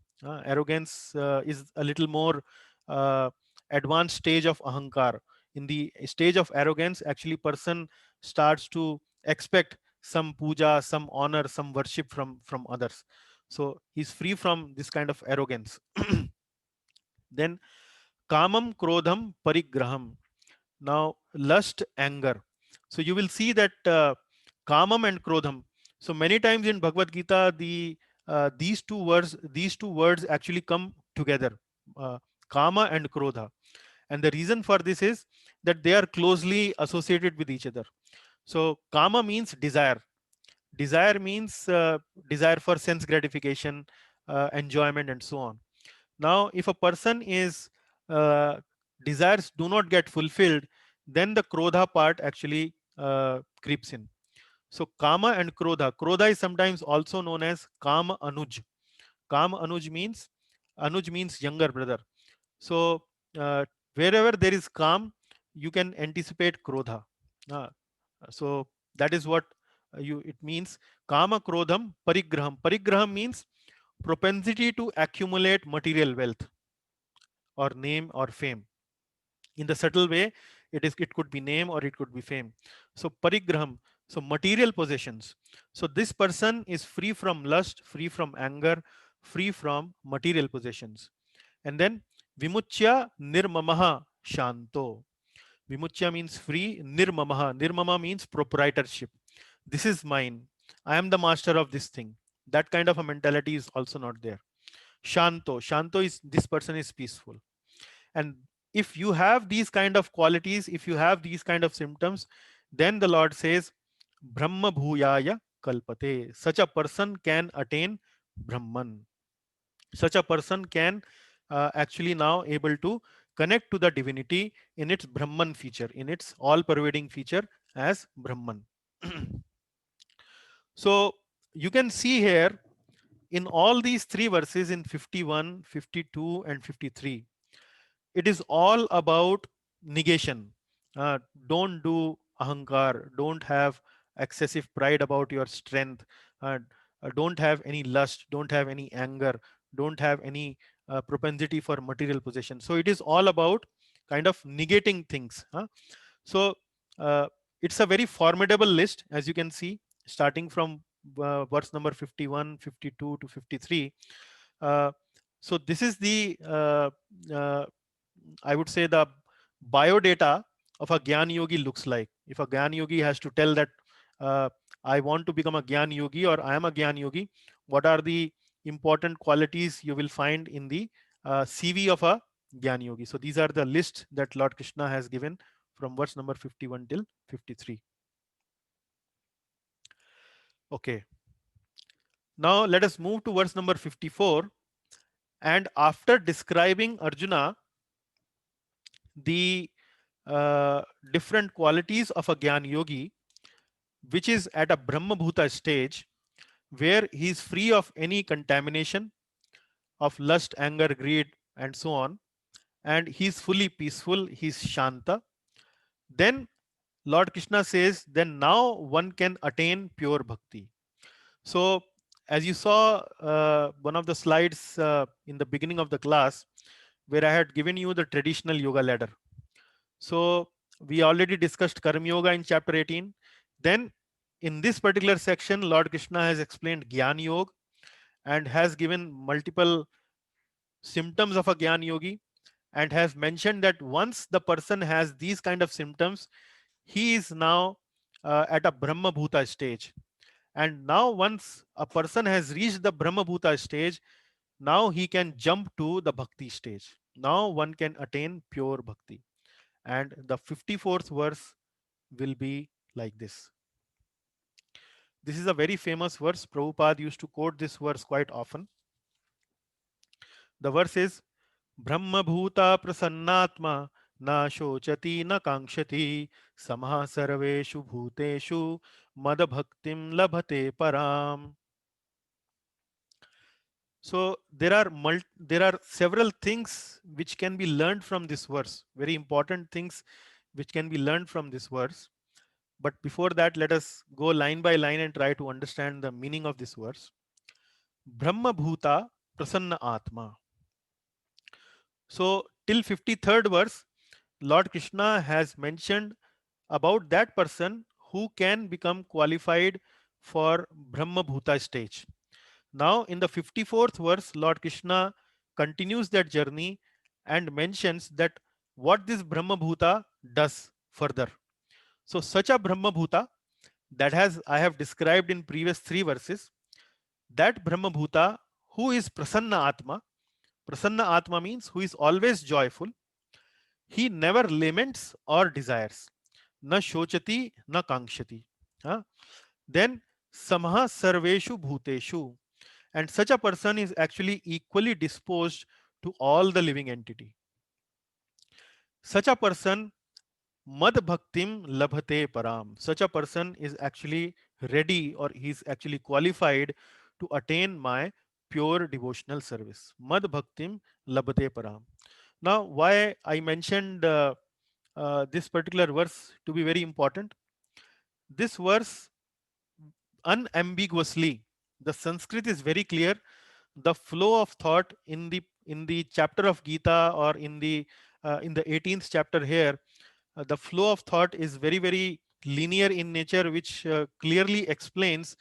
Speaker 1: Arrogance is a little more uh, advanced stage of ahankar. In the stage of arrogance, actually person starts to expect some puja, some honor, some worship from others. So he's free from this kind of arrogance. Then kamam krodham parigraham. Now lust, anger. So you will see that kamam and krodham. So many times in Bhagavad Gita, these two words actually come together, uh, kama and krodha. And the reason for this is that they are closely associated with each other. So kama means desire. Desire means desire for sense gratification, enjoyment, and so on. Now, if a person is desires do not get fulfilled, then the krodha part actually creeps in. So kama and krodha. Krodha is sometimes also known as kama anuj. Kama anuj means younger brother. So wherever there is kam, you can anticipate krodha. Uh, so that is what you it means. Kama krodham parigraham. Parigraham means propensity to accumulate material wealth or name or fame. In the subtle way, it could be name or it could be fame. So parigraham, so material possessions. So this person is free from lust, free from anger, free from material possessions. And then vimuchya nirmamaha shanto. Vimuchya means free, nirmamaha. Nirmama means proprietorship. This is mine. I am the master of this thing. That kind of a mentality is also not there. Shanto. Shanto is this person is peaceful. And if you have these kind of qualities, if you have these kind of symptoms, then the Lord says, Brahma bhuyaya kalpate. Such a person can attain Brahman. Such a person can actually now able to connect to the divinity in its Brahman feature, in its all pervading feature as Brahman. So you can see here in all these three verses in 51, 52, and 53, it is all about negation. Don't do ahankar, don't have excessive pride about your strength, uh, don't have any lust, don't have any anger, don't have any propensity for material possession. So it is all about kind of negating things. So uh, it's a very formidable list, as you can see, starting from verse number 51, 52 to 53. uh, so this is the uh, I would say the biodata of a Gyan Yogi looks like. If a Gyan Yogi has to tell that I want to become a Gyan Yogi or I am a Gyan Yogi, what are the important qualities you will find in the CV of a Gyan Yogi? So these are the list that Lord Krishna has given from verse number 51 till 53. Okay. Now let us move to verse number 54. And after describing Arjuna, the uh, different qualities of a Gyan Yogi, which is at a Brahma Bhuta stage, where he is free of any contamination of lust, anger, greed, and so on, and he is fully peaceful, he is Shanta. Then Lord Krishna says, then now one can attain pure bhakti. So, as you saw one of the slides in the beginning of the class, where I had given you the traditional yoga ladder. So we already discussed Karma Yoga in chapter 18. Then in this particular section, Lord Krishna has explained Gyan Yoga and has given multiple symptoms of a Gyan Yogi and has mentioned that once the person has these kind of symptoms, he is now at a Brahma Bhuta stage. And now once a person has reached the Brahma Bhuta stage, now he can jump to the Bhakti stage. Now one can attain pure Bhakti. And the 54th verse will be like this. This is a very famous verse. Prabhupada used to quote this verse quite often. The verse is Brahma Bhuta Prasannatma na shochati na kankshati samah sarveshu bhuteshu mad bhaktim labhate param. So there are several things which can be learned from this verse. Very important things which can be learned from this verse. But before that, let us go line by line and try to understand the meaning of this verse. Brahma Bhuta Prasanna Atma. So, till 53rd verse, Lord Krishna has mentioned about that person who can become qualified for Brahma Bhuta stage. Now, in the 54th verse, Lord Krishna continues that journey and mentions that what this Brahma Bhuta does further. So, such a Brahma Bhuta that has I have described in previous three verses, that Brahma Bhuta who is Prasanna Atma. Prasanna Atma means who is always joyful. He never laments or desires. Na shochati, na kankshati. Huh? Then samah sarveshu bhuteshu, and such a person is actually equally disposed to all the living entity. Such a person mad bhaktim labhate param. Such a person is actually ready, or he's actually qualified to attain my pure devotional service. Mad bhaktim labhate param. Now, why I mentioned this particular verse to be very important? This verse unambiguously, the Sanskrit is very clear. The flow of thought in the chapter of Gita, or in the 18th chapter here, the flow of thought is very, very linear in nature, which clearly explains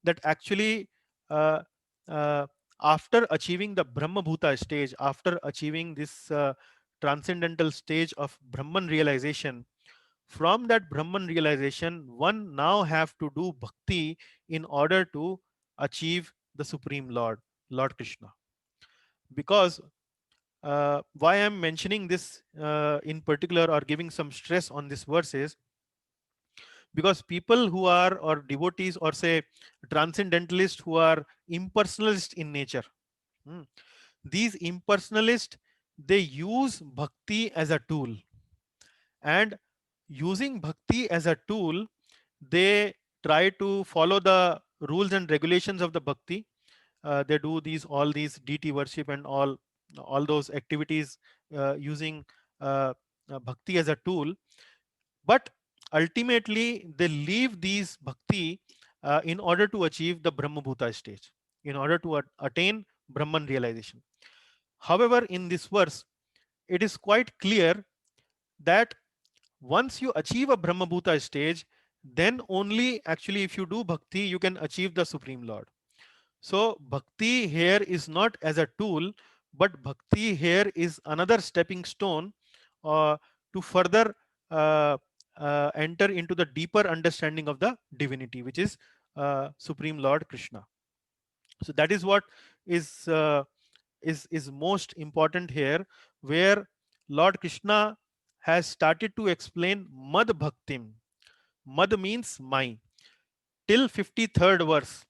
Speaker 1: that actually uh, uh, after achieving the Brahma Bhuta stage, after achieving this transcendental stage of Brahman realization, from that Brahman realization, one now have to do bhakti in order to achieve the Supreme Lord, Lord Krishna. Because why I'm mentioning this in particular, or giving some stress on this verse, is because people who are, or devotees, or say transcendentalists who are impersonalist in nature, hmm, these impersonalists, they use bhakti as a tool, and using bhakti as a tool, they try to follow the rules and regulations of the bhakti. They do these, all these deity worship and all those activities using uh, bhakti as a tool, but ultimately they leave these bhakti in order to achieve the Brahma Bhuta stage, in order to attain Brahman realization. However, in this verse, it is quite clear that once you achieve a Brahma Bhuta stage, then only actually if you do bhakti, you can achieve the Supreme Lord. So bhakti here is not as a tool, but bhakti here is another stepping stone uh, to further uh, enter into the deeper understanding of the divinity, which is Supreme Lord Krishna. So that is what is is most important here, where Lord Krishna has started to explain Mad Bhaktim. Mad means my, till 53rd verse,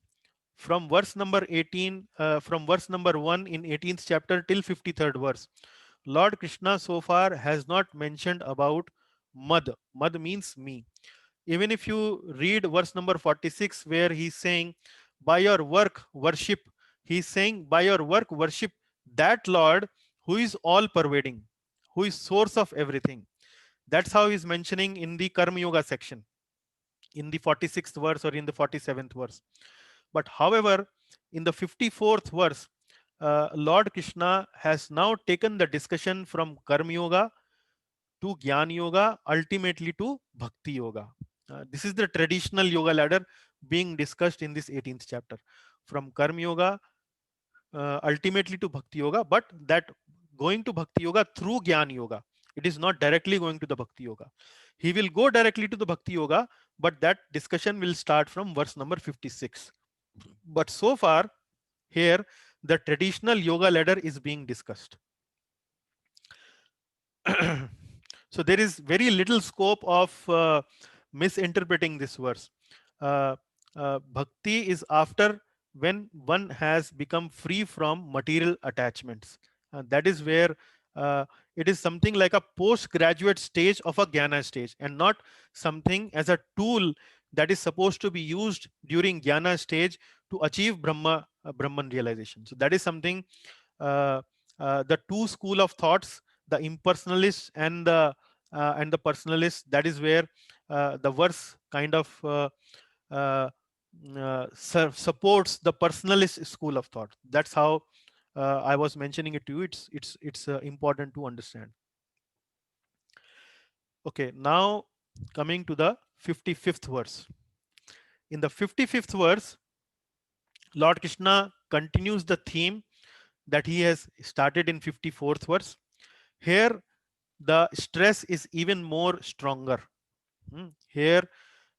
Speaker 1: from verse number 18, from verse number 1 in 18th chapter till 53rd verse, Lord Krishna so far has not mentioned about Mad. Mad means me. Even if you read verse number 46, where he's saying, by your work worship, he's saying, by your work worship that Lord who is all pervading, who is source of everything. That's how he's mentioning in the Karma Yoga section, in the 46th verse or in the 47th verse. But however, in the 54th verse, Lord Krishna has now taken the discussion from Karma Yoga to Jnana Yoga, ultimately to Bhakti Yoga. This is the traditional yoga ladder being discussed in this 18th chapter, from Karma Yoga ultimately to Bhakti Yoga, but that going to Bhakti Yoga through Jnana Yoga. It is not directly going to the Bhakti Yoga. He will go directly to the Bhakti Yoga, but that discussion will start from verse number 56. But so far, here, the traditional yoga ladder is being discussed. So there is very little scope of misinterpreting this verse. Uh, Bhakti is after, when one has become free from material attachments. That is where uh, it is something like a postgraduate stage of a Jnana stage, and not something as a tool that is supposed to be used during Jnana stage to achieve Brahman realization. So that is something, uh, the two school of thoughts, the impersonalists and the personalists, that is where the verse kind of uh, supports the personalist school of thought. That's how I was mentioning it to you. It's important to understand. Okay, now coming to the 55th verse. In the 55th verse, Lord Krishna continues the theme that he has started in 54th verse. Here the stress is even more stronger. Here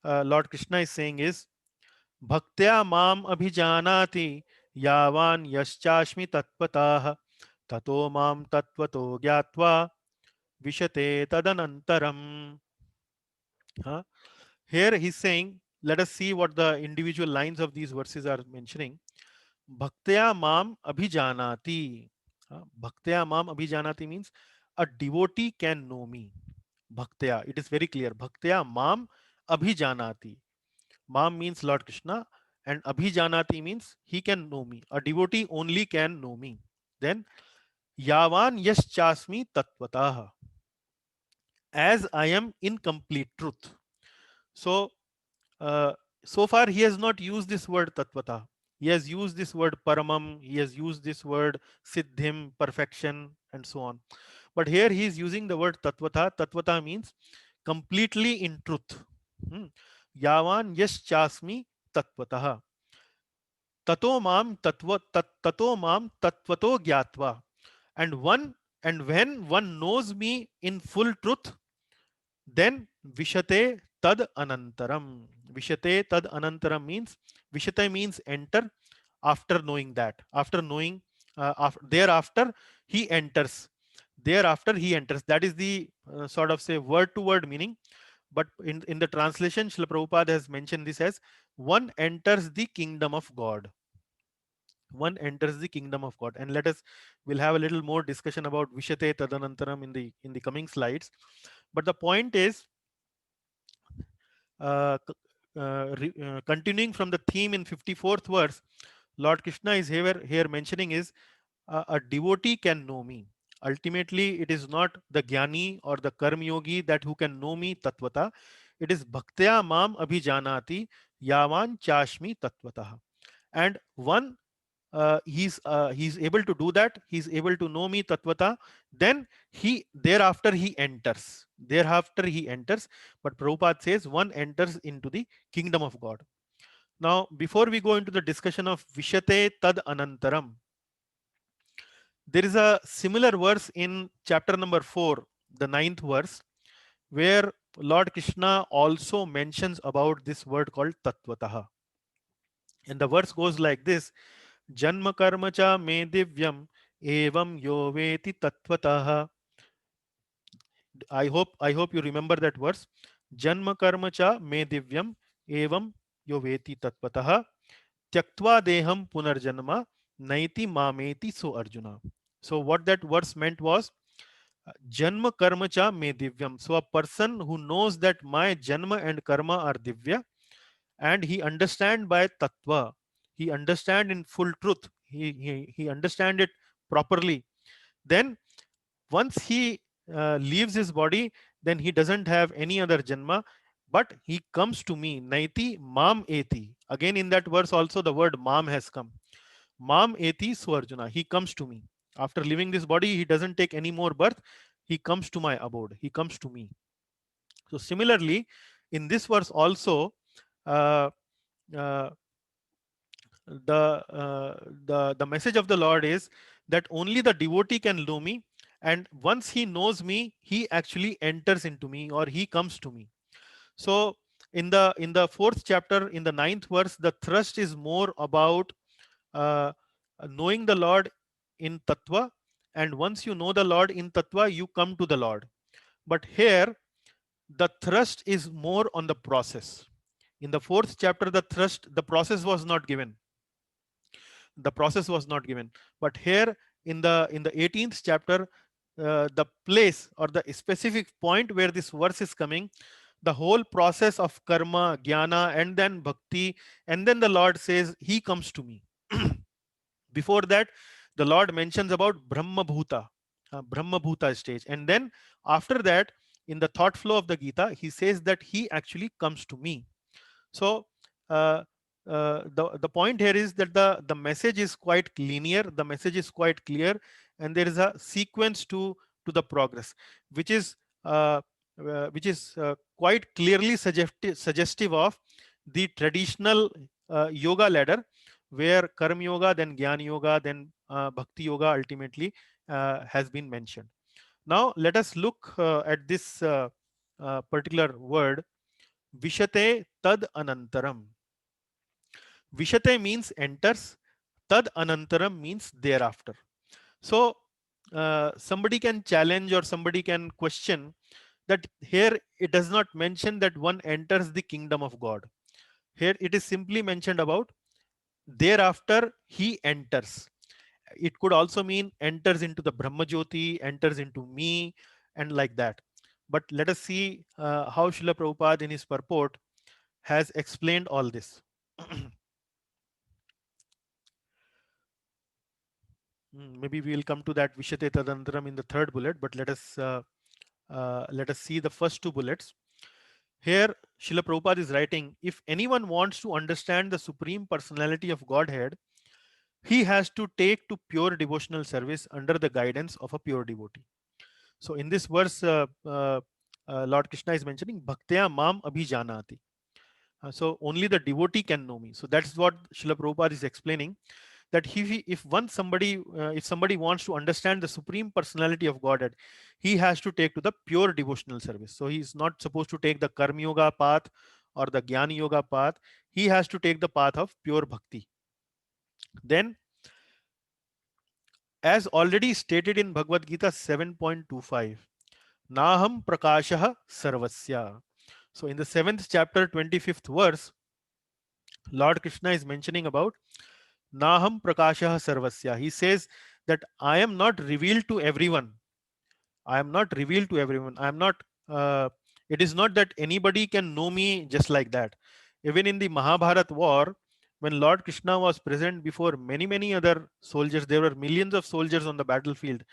Speaker 1: Lord Krishna is saying is, bhaktya mam abhijanati yavan yaschashmi tatpatah tato mam tatvato gyatva vishate tadanantaram. Huh? Here he's saying let us see what the individual lines of these verses are mentioning. Bhaktya mam abhijanati. Bhaktya mam abhijanati means a devotee can know me. Bhaktya, it is very clear. Bhaktya mam abhijanati. Mam means Lord Krishna, and abhijanati means he can know me. A devotee only can know me. Then yavan yaschasmi tatvatah, as I am in complete truth. So uh, so far he has not used this word tatvata. He has used this word paramam, he has used this word siddhim, perfection, and so on. But here he is using the word tatvata. Tatvata means completely in truth. Hmm. Yavan yaschasmi tatvatah. Tato mam tato mam tatvato gyatva. And one and when one knows me in full truth, then vishate tad anantaram. Vishate tad anantaram means, vishate means enter. After knowing that, after knowing, thereafter he enters. Thereafter he enters. That is the sort of say word to word meaning. But in the translation, Srila Prabhupada has mentioned this as one enters the kingdom of God. One enters the kingdom of God. And let us, we'll have a little more discussion about Vishate Tadanantaram in the coming slides. But the point is, continuing from the theme in 54th verse, Lord Krishna is here mentioning is a devotee can know me. Ultimately, it is not the jnani or the karma yogi that who can know me tatvata. It is bhaktya mam abhijanati yavan chashmi tatvata. And one, he's able to do that. He's able to know me tatvata. Then he thereafter he enters. Thereafter he enters. But Prabhupada says one enters into the kingdom of God. Now, before we go into the discussion of Vishate Tad Anantaram, there is a similar verse in chapter number 4, the ninth verse, where Lord Krishna also mentions about this word called Tatvataha. And the verse goes like this: Janma karma cha me divyam evam yo veti tatvataha. I hope you remember that verse. Janma karma cha me divyam evam yo veti tatvataha. Tyaktva deham punarjanma naiti mameti so Arjuna. So what that verse meant was, Janma karma cha me divyam. So a person who knows that my janma and karma are divya, and he understand by tattva, he understand in full truth, he understand it properly. Then once he leaves his body, then he doesn't have any other janma, but he comes to me. Naiti mam eti. Again in that verse also the word mam has come. Mam eti Swarjuna. He comes to me. After leaving this body, he doesn't take any more birth. He comes to my abode. He comes to me. So similarly, in this verse also, uh, uh, the message of the Lord is that only the devotee can know me, and once he knows me, he actually enters into me, or he comes to me. So in the fourth chapter, in the ninth verse, the thrust is more about uh, knowing the Lord in tattva, and once you know the Lord in tattva, you come to the Lord. But here the thrust is more on the process. In the fourth chapter, the process was not given. The process was not given. But here in the 18th chapter, the place or the specific point where this verse is coming, the whole process of karma, jnana, and then bhakti, and then the Lord says, He comes to me. Before that, the Lord mentions about Brahma Bhuta, Brahma Bhuta stage. And then after that, in the thought flow of the Gita, he says that he actually comes to me. So uh, the point here is that the message is quite linear, the message is quite clear, and there is a sequence to the progress, which is quite clearly suggestive of the traditional yoga ladder, where karma yoga, then jnana yoga, then bhakti yoga ultimately has been mentioned. Now let us look at this particular word, Vishate tad anantaram. Vishate means enters, tad anantaram means thereafter. So somebody can challenge or somebody can question that here it does not mention that one enters the kingdom of God. Here it is simply mentioned about thereafter he enters. It could also mean enters into the Brahma Jyoti, enters into me, and like that. But let us see how Srila Prabhupada in his purport has explained all this. Maybe we will come to that Vishate Tadantaram in the third bullet, but let us see the first two bullets. Here, Srila Prabhupada is writing, if anyone wants to understand the Supreme Personality of Godhead, he has to take to pure devotional service under the guidance of a pure devotee. So in this verse, Lord Krishna is mentioning Bhaktya Mam Abhijanati. So only the devotee can know me. So that's what Srila Prabhupada is explaining. That if once if somebody wants to understand the Supreme Personality of Godhead, he has to take to the pure devotional service. So he's not supposed to take the Karma Yoga path or the Jnana Yoga path. He has to take the path of pure bhakti. Then, as already stated in Bhagavad Gita 7.25, Naham Prakashah Sarvasya. So in the 7th chapter, 25th verse, Lord Krishna is mentioning about Naham Prakashah Sarvasya. He says that I am not revealed to everyone. I am not revealed to everyone. I am not, it is not that anybody can know me just like that. Even in the Mahabharat war, when Lord Krishna was present before many other soldiers, there were millions of soldiers on the battlefield,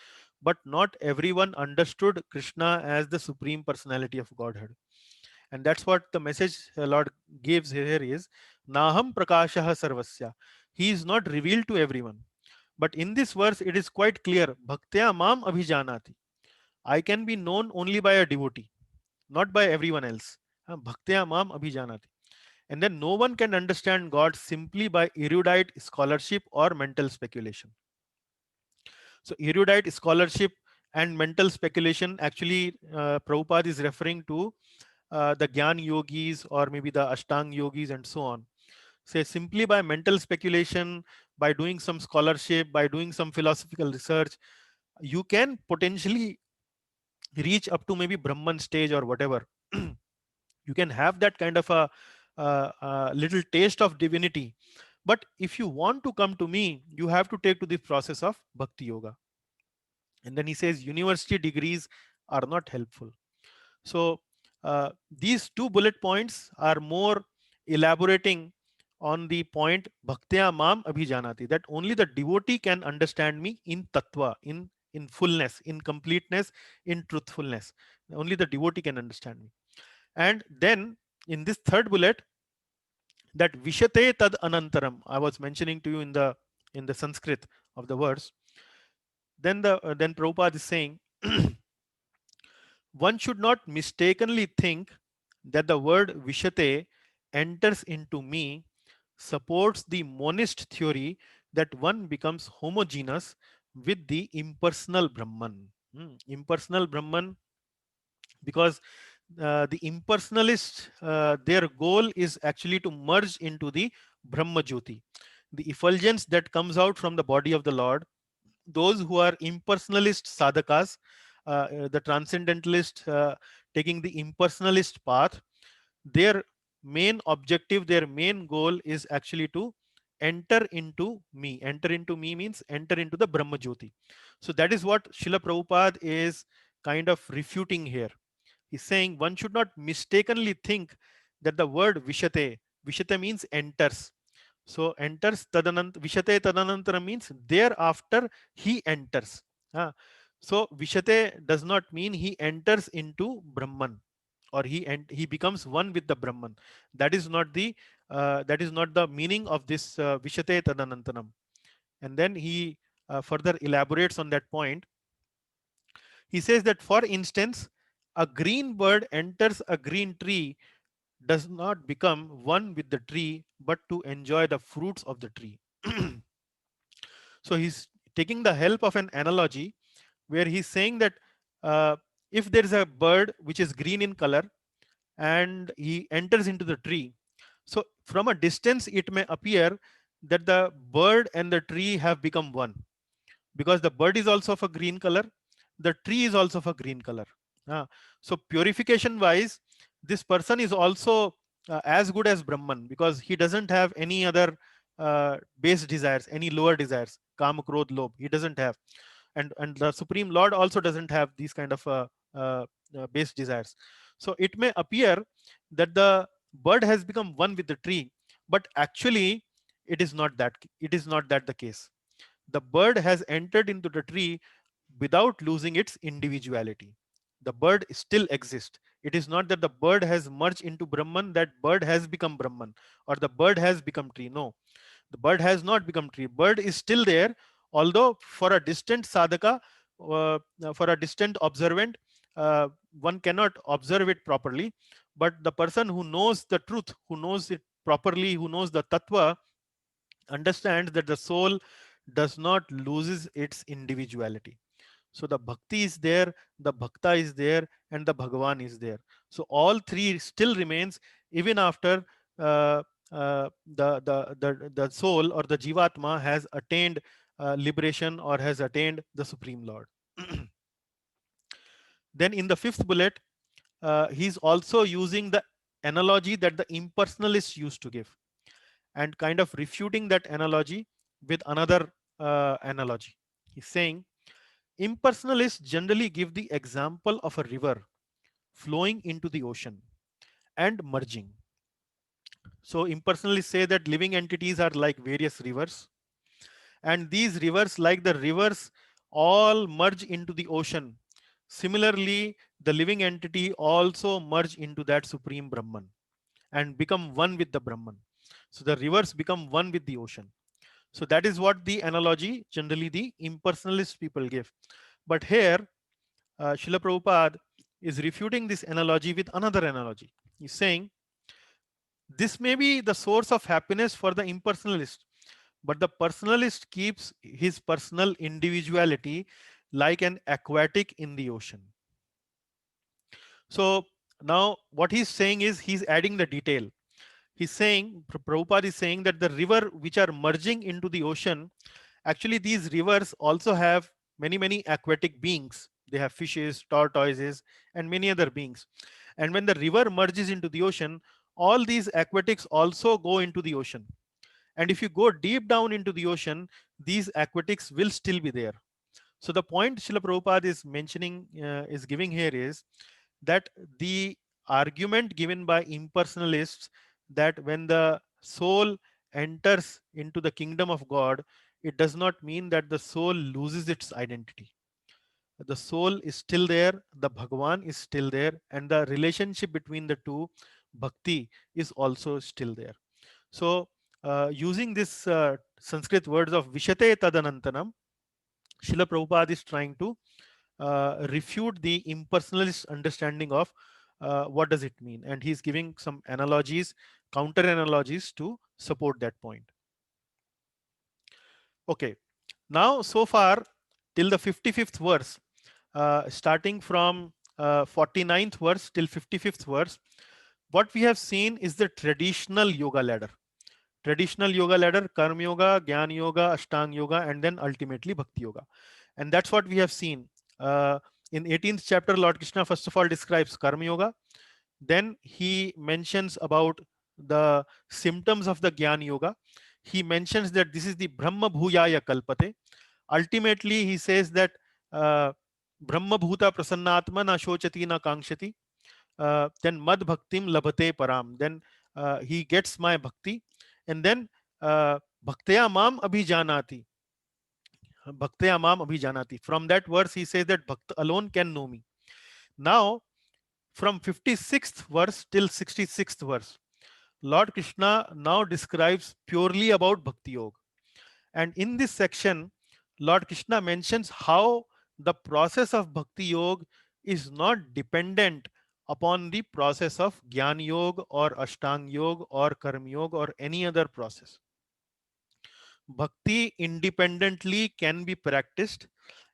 Speaker 1: but not everyone understood Krishna as the Supreme Personality of Godhead. And that's what the message Lord gives here is Naham Prakashah Sarvasya. He is not revealed to everyone. But in this verse, it is quite clear Bhaktya Mam Abhijanati. I can be known only by a devotee, not by everyone else. Bhaktya Mam Abhijanati. And then no one can understand God simply by erudite scholarship or mental speculation. So, erudite scholarship and mental speculation, actually, Prabhupada is referring to the Gyan yogis or maybe the Ashtang yogis and so on. Say simply by mental speculation, by doing some scholarship, by doing some philosophical research, you can potentially reach up to maybe Brahman stage or whatever. You can have that kind of a little taste of divinity. But if you want to come to me, you have to take to the process of Bhakti Yoga. And then he says university degrees are not helpful. So these two bullet points are more elaborating on the point Bhaktya Mam Abhijanati, that only the devotee can understand me in tattva, in fullness, in completeness, in truthfulness. Only the devotee can understand me. And then in this third bullet, that Vishate Tad Anantaram, I was mentioning to you in the Sanskrit of the verse. Then Prabhupada is saying one should not mistakenly think that the word Vishate enters into me supports the monist theory that one becomes homogeneous with the impersonal Brahman. Impersonal Brahman, because the impersonalist, their goal is actually to merge into the Brahma Jyoti, the effulgence that comes out from the body of the Lord. Those who are impersonalist sadhakas, the transcendentalist taking the impersonalist path, their main objective, their main goal is actually to enter into me. Enter into me means enter into the Brahma Jyoti. So that is what Srila Prabhupada is kind of refuting here. He's saying one should not mistakenly think that the word Vishate, Vishate means enters. So enters tadanant Vishate tadanantara means thereafter he enters. So Vishate does not mean he enters into Brahman or he becomes one with the Brahman. That is not the meaning of this Vishate tadanantanam. And then he further elaborates on that point. He says that, for instance, a green bird enters a green tree does not become one with the tree, but to enjoy the fruits of the tree. So he's taking the help of an analogy where he's saying that if there is a bird which is green in color and he enters into the tree, so from a distance it may appear that the bird and the tree have become one, because the bird is also of a green color, the tree is also of a green color. So purification wise, this person is also as good as Brahman, because he doesn't have any other base desires, any lower desires, Kama, Krodh, Lobh. He doesn't have, and the Supreme Lord also doesn't have these kind of uh, base desires. So it may appear that the bird has become one with the tree, but actually it is not that. It is not that the case. The bird has entered into the tree without losing its individuality. The bird still exists. It is not that the bird has merged into Brahman, that bird has become Brahman, or the bird has become tree. No, the bird has not become tree. Bird is still there, although for a distant sadhaka, for a distant observant, one cannot observe it properly. But the person who knows the truth, who knows it properly, who knows the tattva, understands that the soul does not loses its individuality. So the bhakti is there, the bhakta is there, and the Bhagavan is there. So all three still remains even after the soul or the jivatma has attained liberation or has attained the Supreme Lord. Then in the fifth bullet, he's also using the analogy that the impersonalists used to give, and kind of refuting that analogy with another analogy. He's saying impersonalists generally give the example of a river flowing into the ocean and merging. So impersonalists say that living entities are like various rivers, and these rivers, like the rivers, all merge into the ocean. Similarly, the living entity also merge into that supreme Brahman and become one with the Brahman. So the rivers become one with the ocean. So that is what the analogy generally the impersonalist people give. But here, Srila Prabhupada is refuting this analogy with another analogy. He's saying this may be the source of happiness for the impersonalist, but the personalist keeps his personal individuality like an aquatic in the ocean. So now what he's saying is he's adding the detail. He's saying, Prabhupada is saying that the river which are merging into the ocean, actually these rivers also have many aquatic beings. They have fishes, tortoises, and many other beings. And when the river merges into the ocean, all these aquatics also go into the ocean. And if you go deep down into the ocean, these aquatics will still be there. So the point Srila Prabhupada is mentioning, is giving here is that the argument given by impersonalists that when the soul enters into the kingdom of God, it does not mean that the soul loses its identity. The soul is still there, the Bhagavan is still there, and the relationship between the two, bhakti, is also still there. So, using this Sanskrit words of Vishate Tadanantanam, Srila Prabhupada is trying to refute the impersonalist understanding of what does it mean, and he's giving some analogies, counter analogies to support that point. Okay, now so far till the 55th verse, starting from 49th verse till 55th verse, what we have seen is the traditional yoga ladder. Traditional yoga ladder: Karma Yoga, Jnana Yoga, Ashtanga Yoga, and then ultimately Bhakti Yoga. And that's what we have seen. In 18th chapter, Lord Krishna first of all describes Karma Yoga. Then he mentions about the symptoms of the Jnana Yoga. He mentions that this is the Brahma Bhuyaya Kalpate. Ultimately, he says that Brahma Bhuta Prasannatma na shochati na kangshati. Then Mad Bhaktim Labhate Param. Then he gets my bhakti. And then Bhaktaya Mam Abhijanati. Bhaktaya Mam Abhijanati. From that verse, he says that Bhakt alone can know me. Now, from 56th verse till 66th verse, Lord Krishna now describes purely about Bhakti Yoga. And in this section, Lord Krishna mentions how the process of Bhakti Yoga is not dependent upon the process of Jnana Yoga or Ashtanga Yoga or Karma Yoga or any other process. Bhakti independently can be practiced,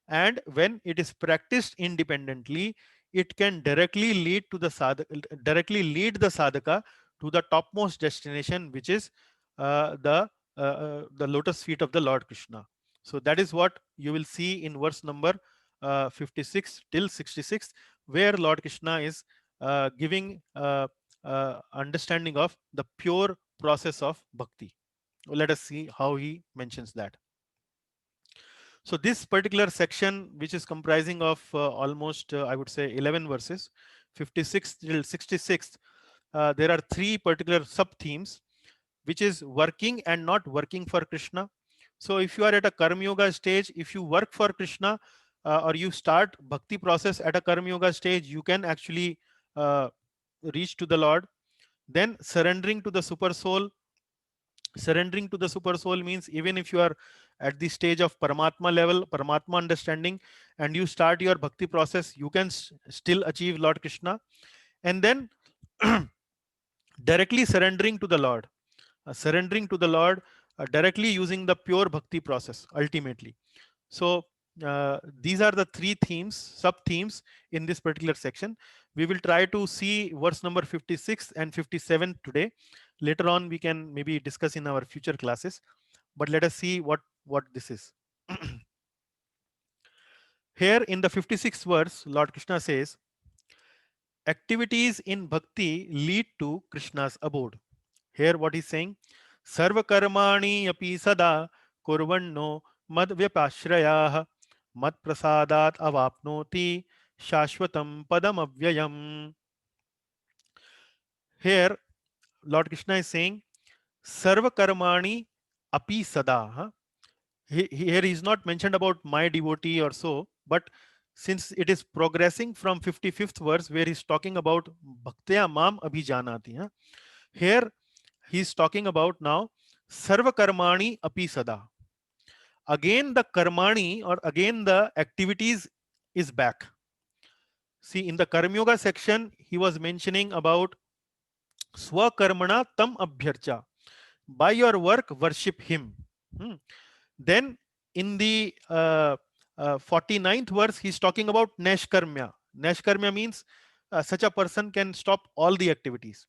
Speaker 1: and when it is practiced independently, it can directly lead to the sadhaka to the topmost destination, which is the lotus feet of the Lord Krishna. So that is what you will see in verse number 56 till 66, where Lord Krishna is giving understanding of the pure process of bhakti. Let us see how he mentions that. So this particular section, which is comprising of almost, I would say, 11 verses, 56 till 66, there are three particular sub themes, which is working and not working for Krishna. So if you are at a Karma Yoga stage, if you work for Krishna, or you start bhakti process at a Karma Yoga stage, you can actually uh, reach to the Lord. Then surrendering to the super soul. Surrendering to the super soul means even if you are at the stage of Paramatma level, Paramatma understanding, and you start your bhakti process, you can still achieve Lord Krishna. And then directly surrendering to the Lord, surrendering to the Lord, directly using the pure bhakti process ultimately. So these are the three themes, sub themes in this particular section. We will try to see verse number 56 and 57 today. Later on, we can maybe discuss in our future classes. But let us see what this is. Here in the 56th verse, Lord Krishna says, activities in bhakti lead to Krishna's abode. Here what he's saying, sarva karmani api sada kurvanno mad vyapashrayah mad prasadat avapnoti shashvatam padam avyayam. Here Lord Krishna is saying, sarva karmani api sada. Here he is not mentioned about my devotee or so, but since it is progressing from 55th verse where he's talking about bhaktya mam abhijanati, here he is talking about now sarva karmani api sada. Again the karmani, or again the activities, is back. See, in the Karma Yoga section he was mentioning about swakarmana tam abhyarcha, by your work worship him. Hmm. Then in the 49th verse, he's talking about neshkarmya. Neshkarmya means such a person can stop all the activities.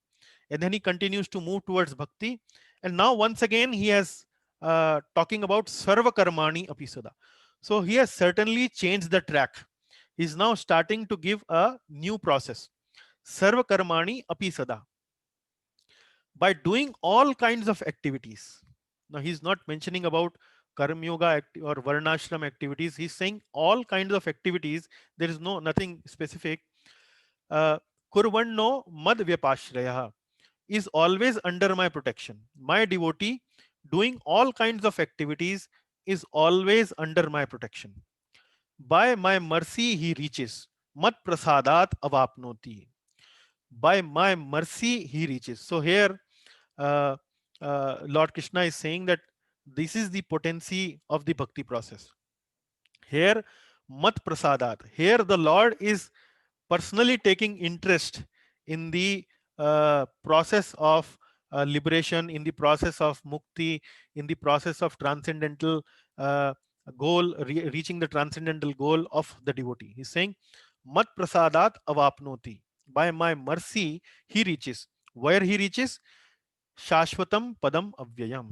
Speaker 1: And then he continues to move towards bhakti. And now once again, he has talking about sarva karmani apisada. So he has certainly changed the track. He's now starting to give a new process. Sarva karmani apisada. By doing all kinds of activities. Now he's not mentioning about karma yoga or varnashram activities. He's saying all kinds of activities. There is nothing specific. Kurvanno mad vyapashraya is always under my protection. My devotee doing all kinds of activities is always under my protection. By my mercy he reaches. Mat prasadat avapnoti. By my mercy he reaches. So here uh, Lord Krishna is saying that this is the potency of the bhakti process. Here, mat prasadat. Here, the Lord is personally taking interest in the process of liberation, in the process of mukti, in the process of transcendental goal, reaching the transcendental goal of the devotee. He's saying, mat prasadat avapnoti. By my mercy, he reaches. Where he reaches? Shashvatam padam avyayam.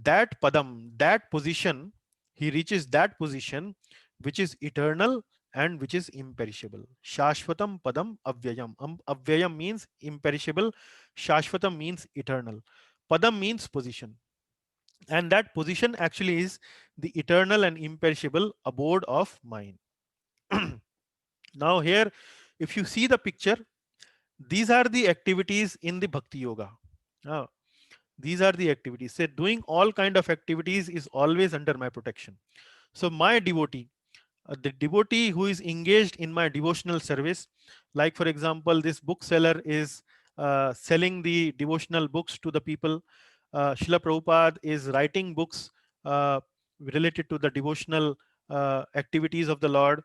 Speaker 1: That padam, that position, he reaches that position which is eternal and which is imperishable. Shashvatam padam avyayam. Avyayam means imperishable. Shashvatam means eternal. Padam means position. And that position actually is the eternal and imperishable abode of mind. Now here, if you see the picture, these are the activities in the Bhakti Yoga. Now, these are the activities. Say doing all kind of activities is always under my protection. So my devotee, the devotee who is engaged in my devotional service, like for example, this bookseller is selling the devotional books to the people. Srila Prabhupada is writing books uh, related to the devotional activities of the Lord.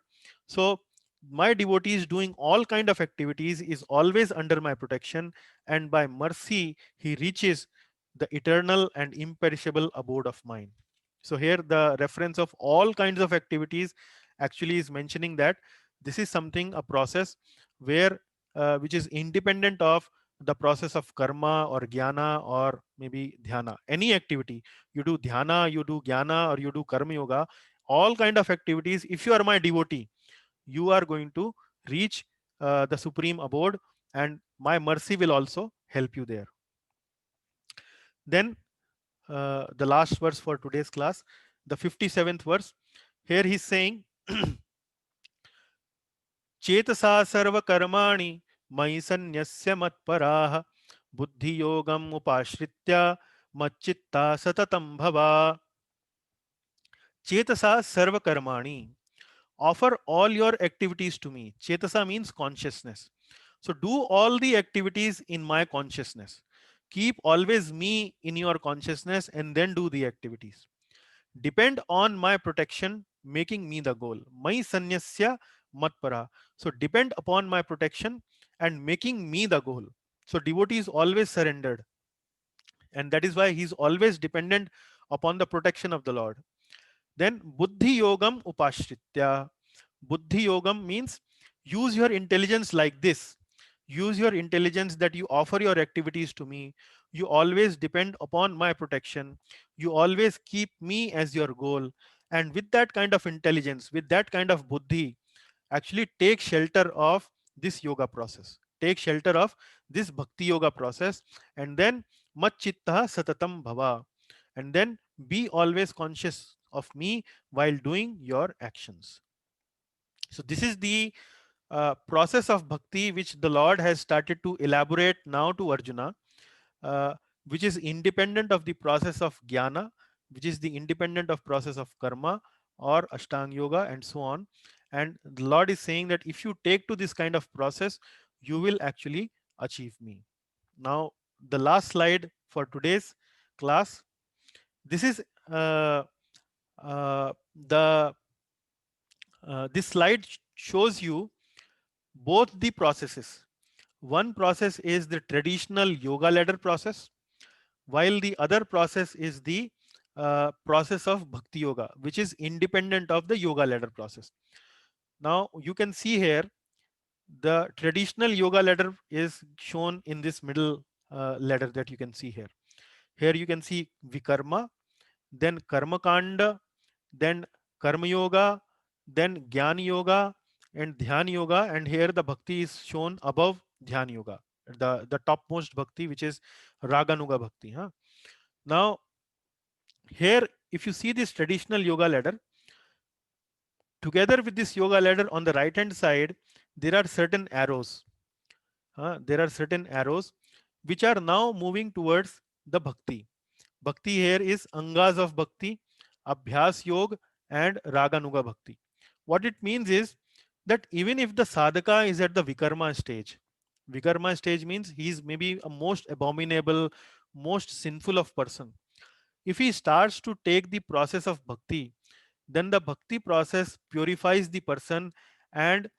Speaker 1: So my devotee is doing all kind of activities is always under my protection, and by mercy he reaches the eternal and imperishable abode of mine. So here the reference of all kinds of activities actually is mentioning that this is something, a process where which is independent of the process of karma or jnana or maybe dhyana. Any activity, you do dhyana, you do jnana, or you do karma yoga, all kind of activities, if you are my devotee, you are going to reach the supreme abode, and my mercy will also help you there. Then the last verse for today's class, the 57th verse. Here he's saying, चेतसा सर्वकर्माणि मयि सन्न्यस्य मत्पराः बुद्धियोगम् उपाश्रित्य मच्चित्ता सततं भवा. चेतसा सर्वकर्माणि, offer all your activities to me. Chetasa means consciousness. So do all the activities in my consciousness. Keep always me in your consciousness and then do the activities. Depend on my protection, making me the goal. Mai sanyasya matpara. So depend upon my protection and making me the goal. So devotee is always surrendered, and that is why he is always dependent upon the protection of the Lord. Then buddhi yogam upashritya. Buddhi yogam means use your intelligence like this. Use your intelligence that you offer your activities to me. You always depend upon my protection. You always keep me as your goal. And with that kind of intelligence, with that kind of buddhi, actually take shelter of this yoga process. Take shelter of this bhakti yoga process, and then machitta satatam bhava. And then be always conscious of me while doing your actions. So this is the process of bhakti which the Lord has started to elaborate now to Arjuna, uh, which is independent of the process of jnana, which is the independent of process of karma or ashtanga yoga and so on. And the Lord is saying that if you take to this kind of process, you will actually achieve me. Now, the last slide for today's class. This is the this slide shows you both the processes. One process is the traditional yoga ladder process, while the other process is the process of bhakti yoga, which is independent of the yoga ladder process. Now you can see here the traditional yoga ladder is shown in this middle ladder that you can see here. Here you can see vikarma, then karma kanda, then karma yoga, then jnana yoga and dhyana yoga, and here the bhakti is shown above dhyana yoga, the topmost bhakti, which is raganuga bhakti. Huh? Now here, if you see this traditional yoga ladder, together with this yoga ladder on the right hand side, there are certain arrows. There are certain arrows which are now moving towards the bhakti. Bhakti here is angas of bhakti, abhyas yoga, and raganuga bhakti. What it means is that even if the sadhaka is at the vikarma stage, vikarma stage means he is maybe a most abominable, most sinful of person. If he starts to take the process of bhakti, then the bhakti process purifies the person, and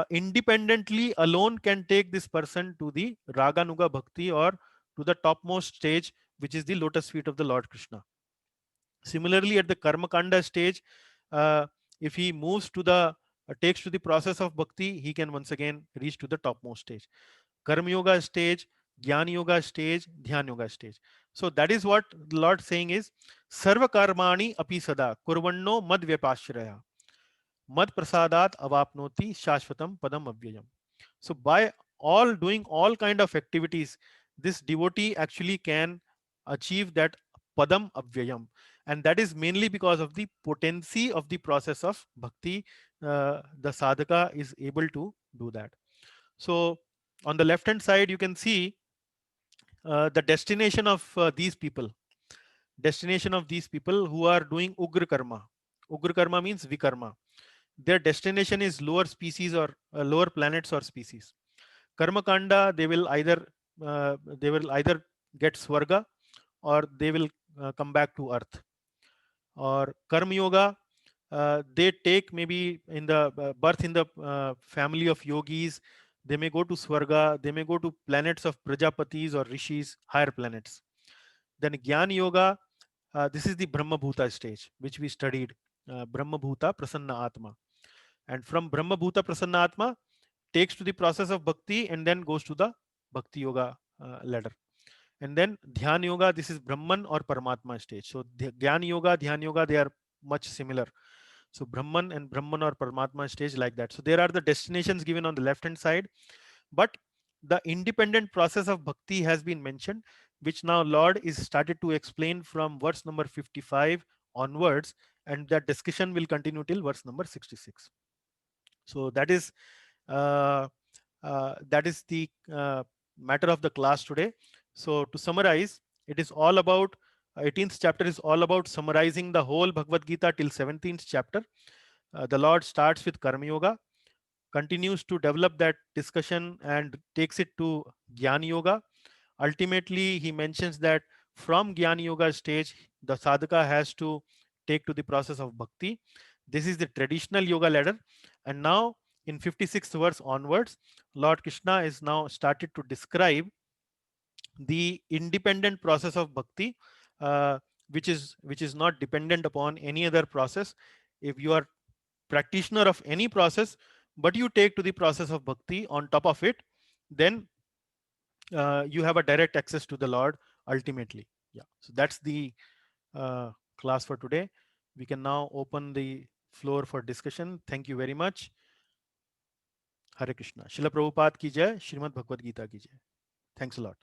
Speaker 1: independently alone can take this person to the raganuga bhakti or to the topmost stage, which is the lotus feet of the Lord Krishna. Similarly, at the karma kanda stage, uh, if he moves to the takes to the process of bhakti, he can once again reach to the topmost stage. Karma yoga stage, jnana yoga stage, dhyan yoga stage. So that is what the Lord saying is sarva karmani api sada kurvanno mad vyapashraya mad prasadat avapnoti shashvatam padam avyayam. So by all doing all kind of activities, this devotee actually can achieve that padam avyayam, and that is mainly because of the potency of the process of bhakti. The sadhaka is able to do that. So on the left hand side, you can see the destination of these people. Destination of these people who are doing ugra karma. Ugra karma means vikarma. Their destination is lower species or lower planets or species. Karma kanda, they will either get swarga or they will come back to earth. Or karma yoga, they take maybe in the birth in the family of yogis, they may go to swarga, they may go to planets of prajapatis or rishis, higher planets. Then Gyan Yoga, this is the Brahma Bhuta stage, which we studied. Brahma Bhuta Prasanna Atma. And from Brahma Bhuta Prasanna Atma, takes to the process of bhakti and then goes to the Bhakti Yoga ladder. And then Dhyan Yoga, this is Brahman or Paramatma stage. So Dhyan Yoga, Dhyan Yoga, they are much similar. So Brahman and Brahman or Paramatma stage like that. So there are the destinations given on the left hand side. But the independent process of bhakti has been mentioned, which now Lord is started to explain from verse number 55 onwards, and that discussion will continue till verse number 66. So uh, that is the matter of the class today. So to summarize, it is all about 18th chapter is all about summarizing the whole Bhagavad Gita till 17th chapter. The Lord starts with Karma Yoga, continues to develop that discussion and takes it to Jnana Yoga. Ultimately, he mentions that from Jnana Yoga stage, the sadhaka has to take to the process of bhakti. This is the traditional yoga ladder. And now, in 56th verse onwards, Lord Krishna is now started to describe the independent process of bhakti, uh, which is not dependent upon any other process. If you are practitioner of any process, but you take to the process of bhakti on top of it, then you have a direct access to the Lord ultimately. Yeah. So that's the uh, class for today. We can now open the floor for discussion. Thank you very much. Hare Krishna. Srila Prabhupada ki jai. Srimad Bhagavad Gita ki jai. Thanks a lot.